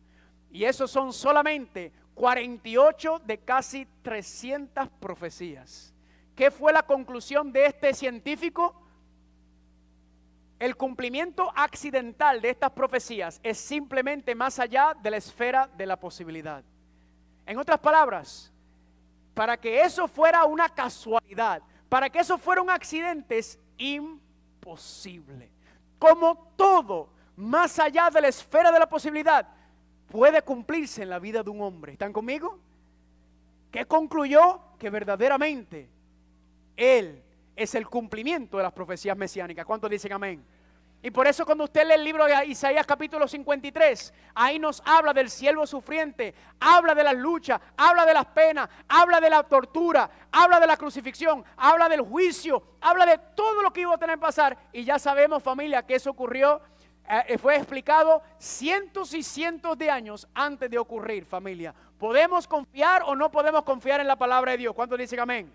Y esos son solamente 48 de casi 300 profecías. ¿Qué fue la conclusión de este científico? El cumplimiento accidental de estas profecías es simplemente más allá de la esfera de la posibilidad. En otras palabras, para que eso fuera una casualidad, para que eso fuera un accidente, es imposible. Como todo, más allá de la esfera de la posibilidad, puede cumplirse en la vida de un hombre. ¿Están conmigo? ¿Qué concluyó? Que verdaderamente Él es el cumplimiento de las profecías mesiánicas. ¿Cuántos dicen amén? Y por eso cuando usted lee el libro de Isaías capítulo 53, ahí nos habla del siervo sufriente, habla de las luchas, habla de las penas, habla de la tortura, habla de la crucifixión, habla del juicio, habla de todo lo que iba a tener que pasar. Y ya sabemos, familia, que eso ocurrió, fue explicado cientos y cientos de años antes de ocurrir, familia. ¿Podemos confiar o no podemos confiar en la palabra de Dios? ¿Cuántos dicen amén?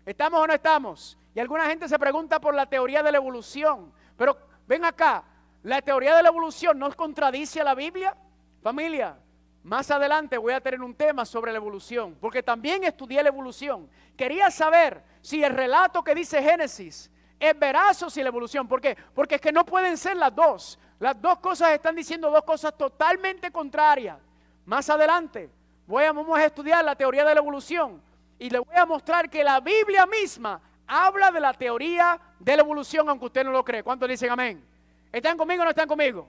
¿Estamos o no estamos? Y alguna gente se pregunta por la teoría de la evolución, pero ven acá, ¿la teoría de la evolución no contradice a la Biblia? Familia, más adelante voy a tener un tema sobre la evolución, porque también estudié la evolución. Quería saber si el relato que dice Génesis es veraz o si la evolución. ¿Por qué? Porque es que no pueden ser las dos. Las dos cosas están diciendo dos cosas totalmente contrarias. Más adelante vamos a estudiar la teoría de la evolución y le voy a mostrar que la Biblia misma habla de la teoría de la evolución, aunque usted no lo cree. ¿Cuántos dicen amén? ¿Están conmigo o no están conmigo?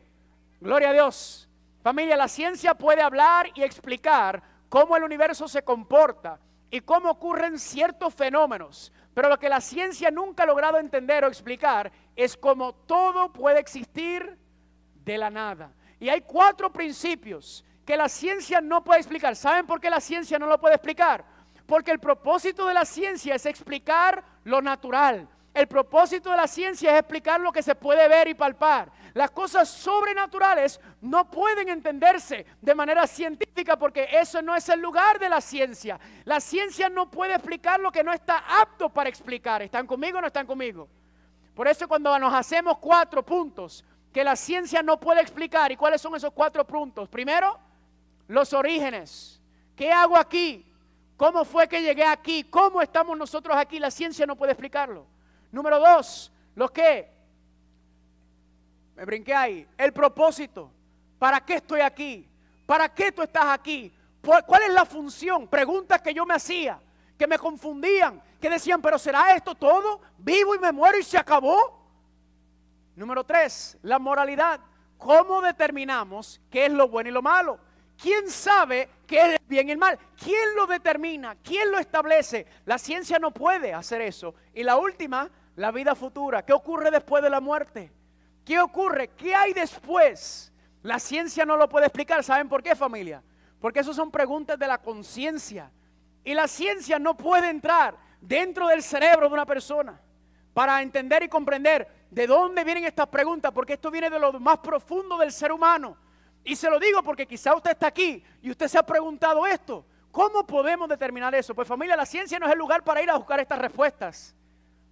Gloria a Dios. Familia, la ciencia puede hablar y explicar cómo el universo se comporta y cómo ocurren ciertos fenómenos. Pero lo que la ciencia nunca ha logrado entender o explicar es cómo todo puede existir de la nada. Y hay 4 principios que la ciencia no puede explicar. ¿Saben por qué la ciencia no lo puede explicar? Porque el propósito de la ciencia es explicar lo natural. El propósito de la ciencia es explicar lo que se puede ver y palpar. Las cosas sobrenaturales no pueden entenderse de manera científica porque eso no es el lugar de la ciencia. La ciencia no puede explicar lo que no está apto para explicar. ¿Están conmigo o no están conmigo? Por eso cuando nos hacemos 4 puntos que la ciencia no puede explicar, ¿y cuáles son esos 4 puntos? Primero, los orígenes. ¿Qué hago aquí? ¿Cómo fue que llegué aquí? ¿Cómo estamos nosotros aquí? La ciencia no puede explicarlo. Número 2, ¿los qué? Me brinqué ahí. El propósito. ¿Para qué estoy aquí? ¿Para qué tú estás aquí? ¿Cuál es la función? Preguntas que yo me hacía, que me confundían, que decían, pero ¿será esto todo? ¿Vivo y me muero y se acabó? Número 3, la moralidad. ¿Cómo determinamos qué es lo bueno y lo malo? ¿Quién sabe qué es el bien y el mal? ¿Quién lo determina? ¿Quién lo establece? La ciencia no puede hacer eso. Y la última, la vida futura. ¿Qué ocurre después de la muerte? ¿Qué ocurre? ¿Qué hay después? La ciencia no lo puede explicar. ¿Saben por qué, familia? Porque eso son preguntas de la conciencia. Y la ciencia no puede entrar dentro del cerebro de una persona para entender y comprender de dónde vienen estas preguntas, porque esto viene de lo más profundo del ser humano. Y se lo digo porque quizá usted está aquí y usted se ha preguntado esto. ¿Cómo podemos determinar eso? Pues familia, la ciencia no es el lugar para ir a buscar estas respuestas.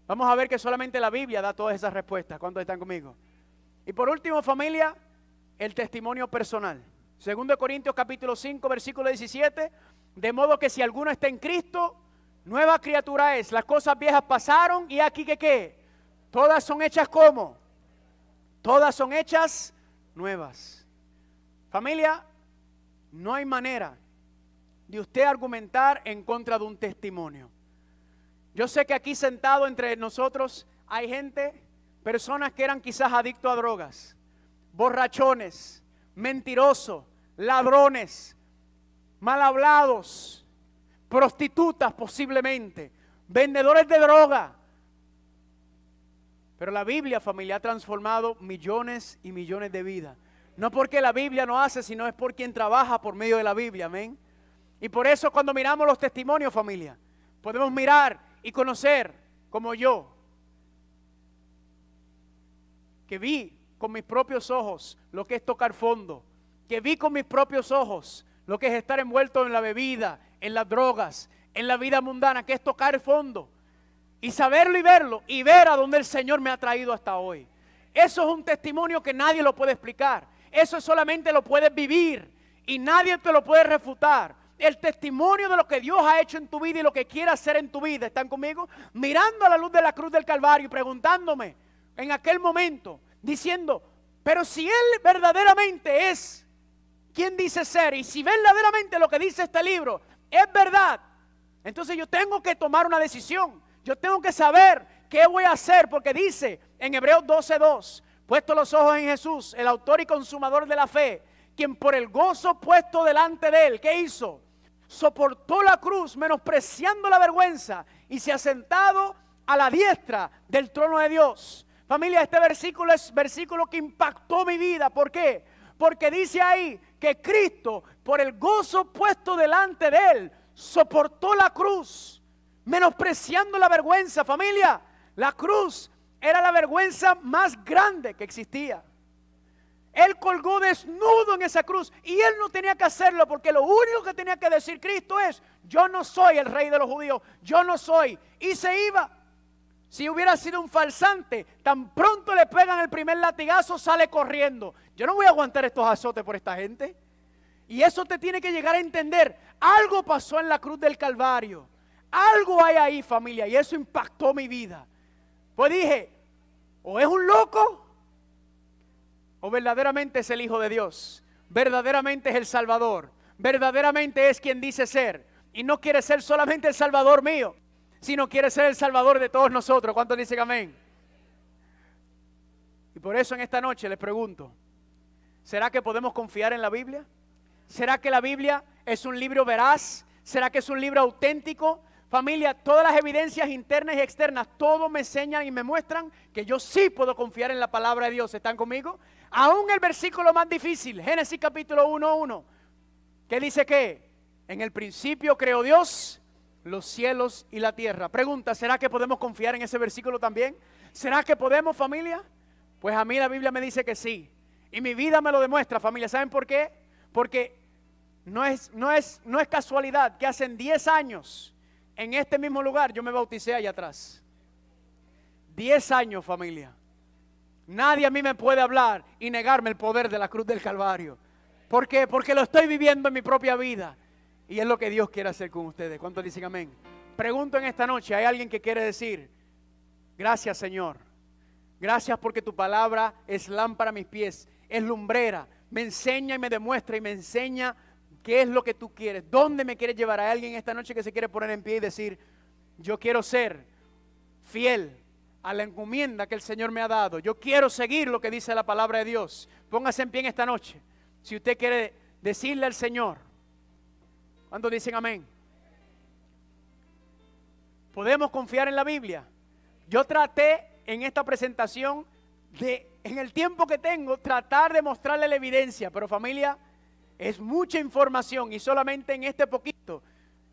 Vamos a ver que solamente la Biblia da todas esas respuestas. ¿Cuántos están conmigo? Y por último, familia, el testimonio personal. 2 Corintios capítulo 5, versículo 17. De modo que si alguno está en Cristo, nueva criatura es. Las cosas viejas pasaron y aquí que ¿qué? Todas son hechas ¿cómo? Todas son hechas nuevas. Familia, no hay manera de usted argumentar en contra de un testimonio. Yo sé que aquí sentado entre nosotros hay gente, personas que eran quizás adictos a drogas, borrachones, mentirosos, ladrones, mal hablados, prostitutas posiblemente, vendedores de droga. Pero la Biblia, familia, ha transformado millones y millones de vidas. No porque la Biblia no hace, sino es por quien trabaja por medio de la Biblia, amén. Y por eso cuando miramos los testimonios, familia, podemos mirar y conocer, como yo, que vi con mis propios ojos lo que es tocar fondo, que vi con mis propios ojos lo que es estar envuelto en la bebida, en las drogas, en la vida mundana, que es tocar fondo, y saberlo y verlo, y ver a dónde el Señor me ha traído hasta hoy. Eso es un testimonio que nadie lo puede explicar. Eso solamente lo puedes vivir y nadie te lo puede refutar. El testimonio de lo que Dios ha hecho en tu vida y lo que quiere hacer en tu vida. ¿Están conmigo? Mirando a la luz de la cruz del Calvario y preguntándome en aquel momento, diciendo, pero si Él verdaderamente es quien dice ser, y si verdaderamente lo que dice este libro es verdad, entonces yo tengo que tomar una decisión. Yo tengo que saber qué voy a hacer, porque dice en Hebreos 12:2, puesto los ojos en Jesús, el autor y consumador de la fe, quien por el gozo puesto delante de él, ¿qué hizo? Soportó la cruz, menospreciando la vergüenza, y se ha sentado a la diestra del trono de Dios. Familia, este versículo es versículo que impactó mi vida. ¿Por qué? Porque dice ahí que Cristo, por el gozo puesto delante de él, soportó la cruz, menospreciando la vergüenza. Familia, la cruz era la vergüenza más grande que existía. Él colgó desnudo en esa cruz y él no tenía que hacerlo, porque lo único que tenía que decir Cristo es: yo no soy el rey de los judíos, yo no soy. Y se iba. Si hubiera sido un falsante, tan pronto le pegan el primer latigazo, sale corriendo. Yo no voy a aguantar estos azotes por esta gente. Y eso te tiene que llegar a entender. Algo pasó en la cruz del Calvario. Algo hay ahí, familia, y eso impactó mi vida. Pues dije, o es un loco, o verdaderamente es el Hijo de Dios, verdaderamente es el Salvador, verdaderamente es quien dice ser, y no quiere ser solamente el Salvador mío, sino quiere ser el Salvador de todos nosotros. ¿Cuántos dicen amén? Y por eso en esta noche les pregunto, ¿será que podemos confiar en la Biblia? ¿Será que la Biblia es un libro veraz? ¿Será que es un libro auténtico? Familia, todas las evidencias internas y externas, todo me enseñan y me muestran que yo sí puedo confiar en la palabra de Dios. ¿Están conmigo? Aún el versículo más difícil, Génesis capítulo 1:1, que dice que en el principio creó Dios los cielos y la tierra. Pregunta, ¿será que podemos confiar en ese versículo también? ¿Será que podemos, familia? Pues a mí la Biblia me dice que sí. Y mi vida me lo demuestra, familia. ¿Saben por qué? Porque no es casualidad que hace 10 años, en este mismo lugar, yo me bauticé allá atrás. 10 años, familia. Nadie a mí me puede hablar y negarme el poder de la cruz del Calvario. ¿Por qué? Porque lo estoy viviendo en mi propia vida. Y es lo que Dios quiere hacer con ustedes. ¿Cuántos dicen amén? Pregunto en esta noche, ¿hay alguien que quiere decir: gracias, Señor? Gracias porque tu palabra es lámpara a mis pies, es lumbrera, me enseña y me demuestra y me enseña qué es lo que tú quieres, dónde me quieres llevar. ¿Hay alguien esta noche que se quiere poner en pie y decir: yo quiero ser fiel a la encomienda que el Señor me ha dado, yo quiero seguir lo que dice la palabra de Dios? Póngase en pie en esta noche si usted quiere decirle al Señor. ¿Cuántos dicen amén? ¿Podemos confiar en la Biblia? Yo traté en esta presentación en el tiempo que tengo, tratar de mostrarle la evidencia, pero familia, es mucha información y solamente en este poquito,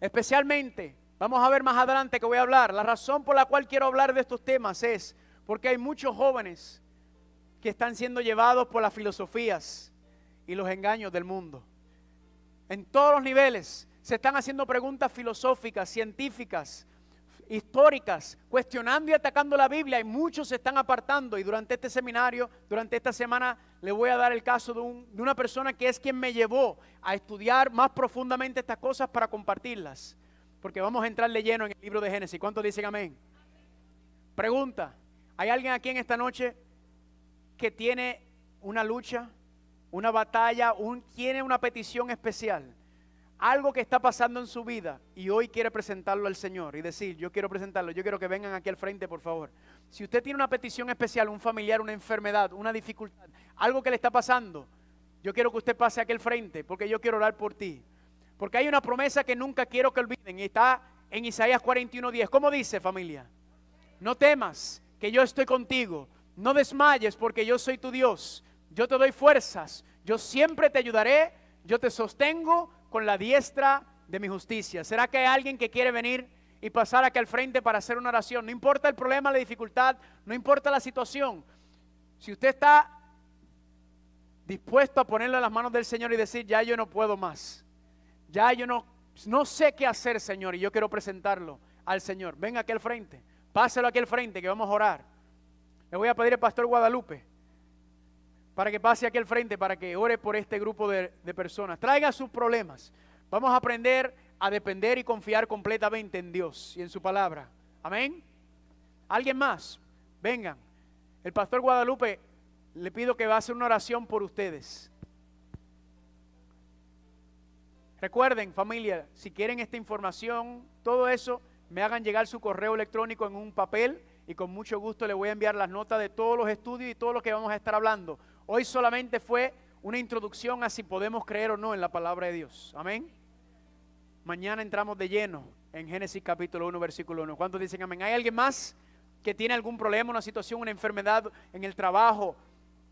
especialmente, vamos a ver más adelante que voy a hablar. La razón por la cual quiero hablar de estos temas es porque hay muchos jóvenes que están siendo llevados por las filosofías y los engaños del mundo. En todos los niveles se están haciendo preguntas filosóficas, científicas, históricas, cuestionando y atacando la Biblia, y muchos se están apartando. Y durante este seminario, durante esta semana, le voy a dar el caso de una persona que es quien me llevó a estudiar más profundamente estas cosas para compartirlas, porque vamos a entrarle lleno en el libro de Génesis. ¿Cuántos dicen amén? Pregunta: ¿hay alguien aquí en esta noche que tiene una lucha, una batalla, tiene una petición especial? Algo que está pasando en su vida y hoy quiere presentarlo al Señor y decir: yo quiero presentarlo, yo quiero que vengan aquí al frente, por favor. Si usted tiene una petición especial, un familiar, una enfermedad, una dificultad, algo que le está pasando, yo quiero que usted pase aquí al frente, porque yo quiero orar por ti. Porque hay una promesa que nunca quiero que olviden y está en Isaías 41:10. ¿Cómo dice, familia? No temas, que yo estoy contigo. No desmayes, porque yo soy tu Dios. Yo te doy fuerzas, yo siempre te ayudaré, yo te sostengo con la diestra de mi justicia. ¿Será que hay alguien que quiere venir y pasar aquí al frente para hacer una oración? No importa el problema, la dificultad, no importa la situación. Si usted está dispuesto a ponerlo en las manos del Señor y decir: ya yo no puedo más, ya yo no sé qué hacer, Señor, y yo quiero presentarlo al Señor, venga aquí al frente, páselo aquí al frente que vamos a orar. Le voy a pedir al pastor Guadalupe para que pase aquí al frente, para que ore por este grupo de personas. Traiga sus problemas. Vamos a aprender a depender y confiar completamente en Dios y en su palabra. Amén. ¿Alguien más? Vengan. El pastor Guadalupe, le pido que va a hacer una oración por ustedes. Recuerden, familia, si quieren esta información, todo eso, me hagan llegar su correo electrónico en un papel y con mucho gusto le voy a enviar las notas de todos los estudios y todo lo que vamos a estar hablando. Hoy solamente fue una introducción a si podemos creer o no en la palabra de Dios. Amén. Mañana entramos de lleno en Génesis capítulo 1, versículo 1. ¿Cuántos dicen amén? ¿Hay alguien más que tiene algún problema, una situación, una enfermedad en el trabajo,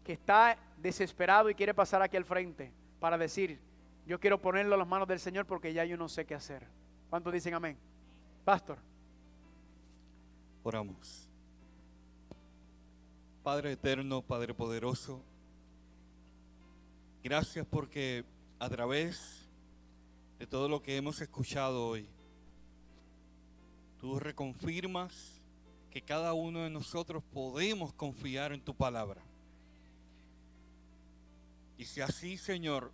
que está desesperado y quiere pasar aquí al frente para decir: yo quiero ponerlo en las manos del Señor porque ya yo no sé qué hacer? ¿Cuántos dicen amén? Pastor. Oramos. Padre eterno, Padre poderoso, gracias porque a través de todo lo que hemos escuchado hoy, tú reconfirmas que cada uno de nosotros podemos confiar en tu palabra. Y si así, Señor,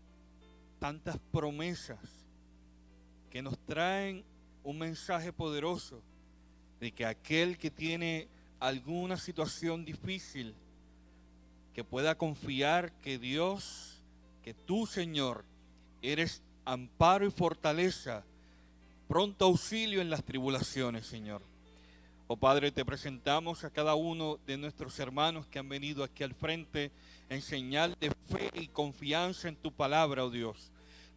tantas promesas que nos traen un mensaje poderoso de que aquel que tiene alguna situación difícil, que pueda confiar que Dios, que tú, Señor, eres amparo y fortaleza, pronto auxilio en las tribulaciones, Señor. Oh Padre, te presentamos a cada uno de nuestros hermanos que han venido aquí al frente en señal de fe y confianza en tu palabra, oh Dios.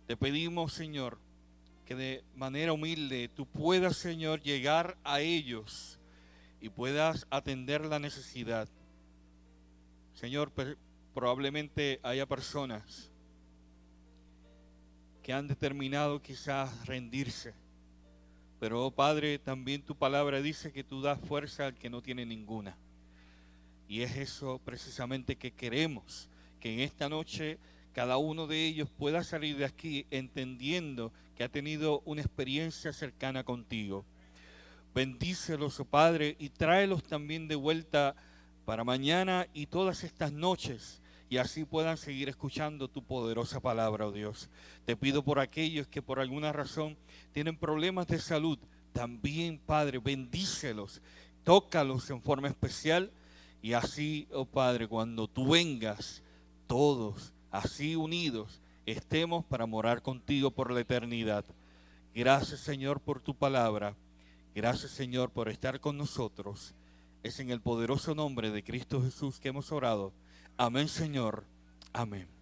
Te pedimos, Señor, que de manera humilde tú puedas, Señor, llegar a ellos y puedas atender la necesidad. Señor, probablemente haya personas que han determinado quizás rendirse, pero oh Padre, también tu palabra dice que tú das fuerza al que no tiene ninguna. Y es eso precisamente que queremos, que en esta noche cada uno de ellos pueda salir de aquí entendiendo que ha tenido una experiencia cercana contigo. Bendícelos, oh Padre, y tráelos también de vuelta para mañana y todas estas noches, y así puedan seguir escuchando tu poderosa palabra, oh Dios. Te pido por aquellos que por alguna razón tienen problemas de salud, también, Padre, bendícelos, tócalos en forma especial, y así, oh Padre, cuando tú vengas, todos así unidos, estemos para morar contigo por la eternidad. Gracias, Señor, por tu palabra. Gracias, Señor, por estar con nosotros. Es en el poderoso nombre de Cristo Jesús que hemos orado. Amén, Señor. Amén.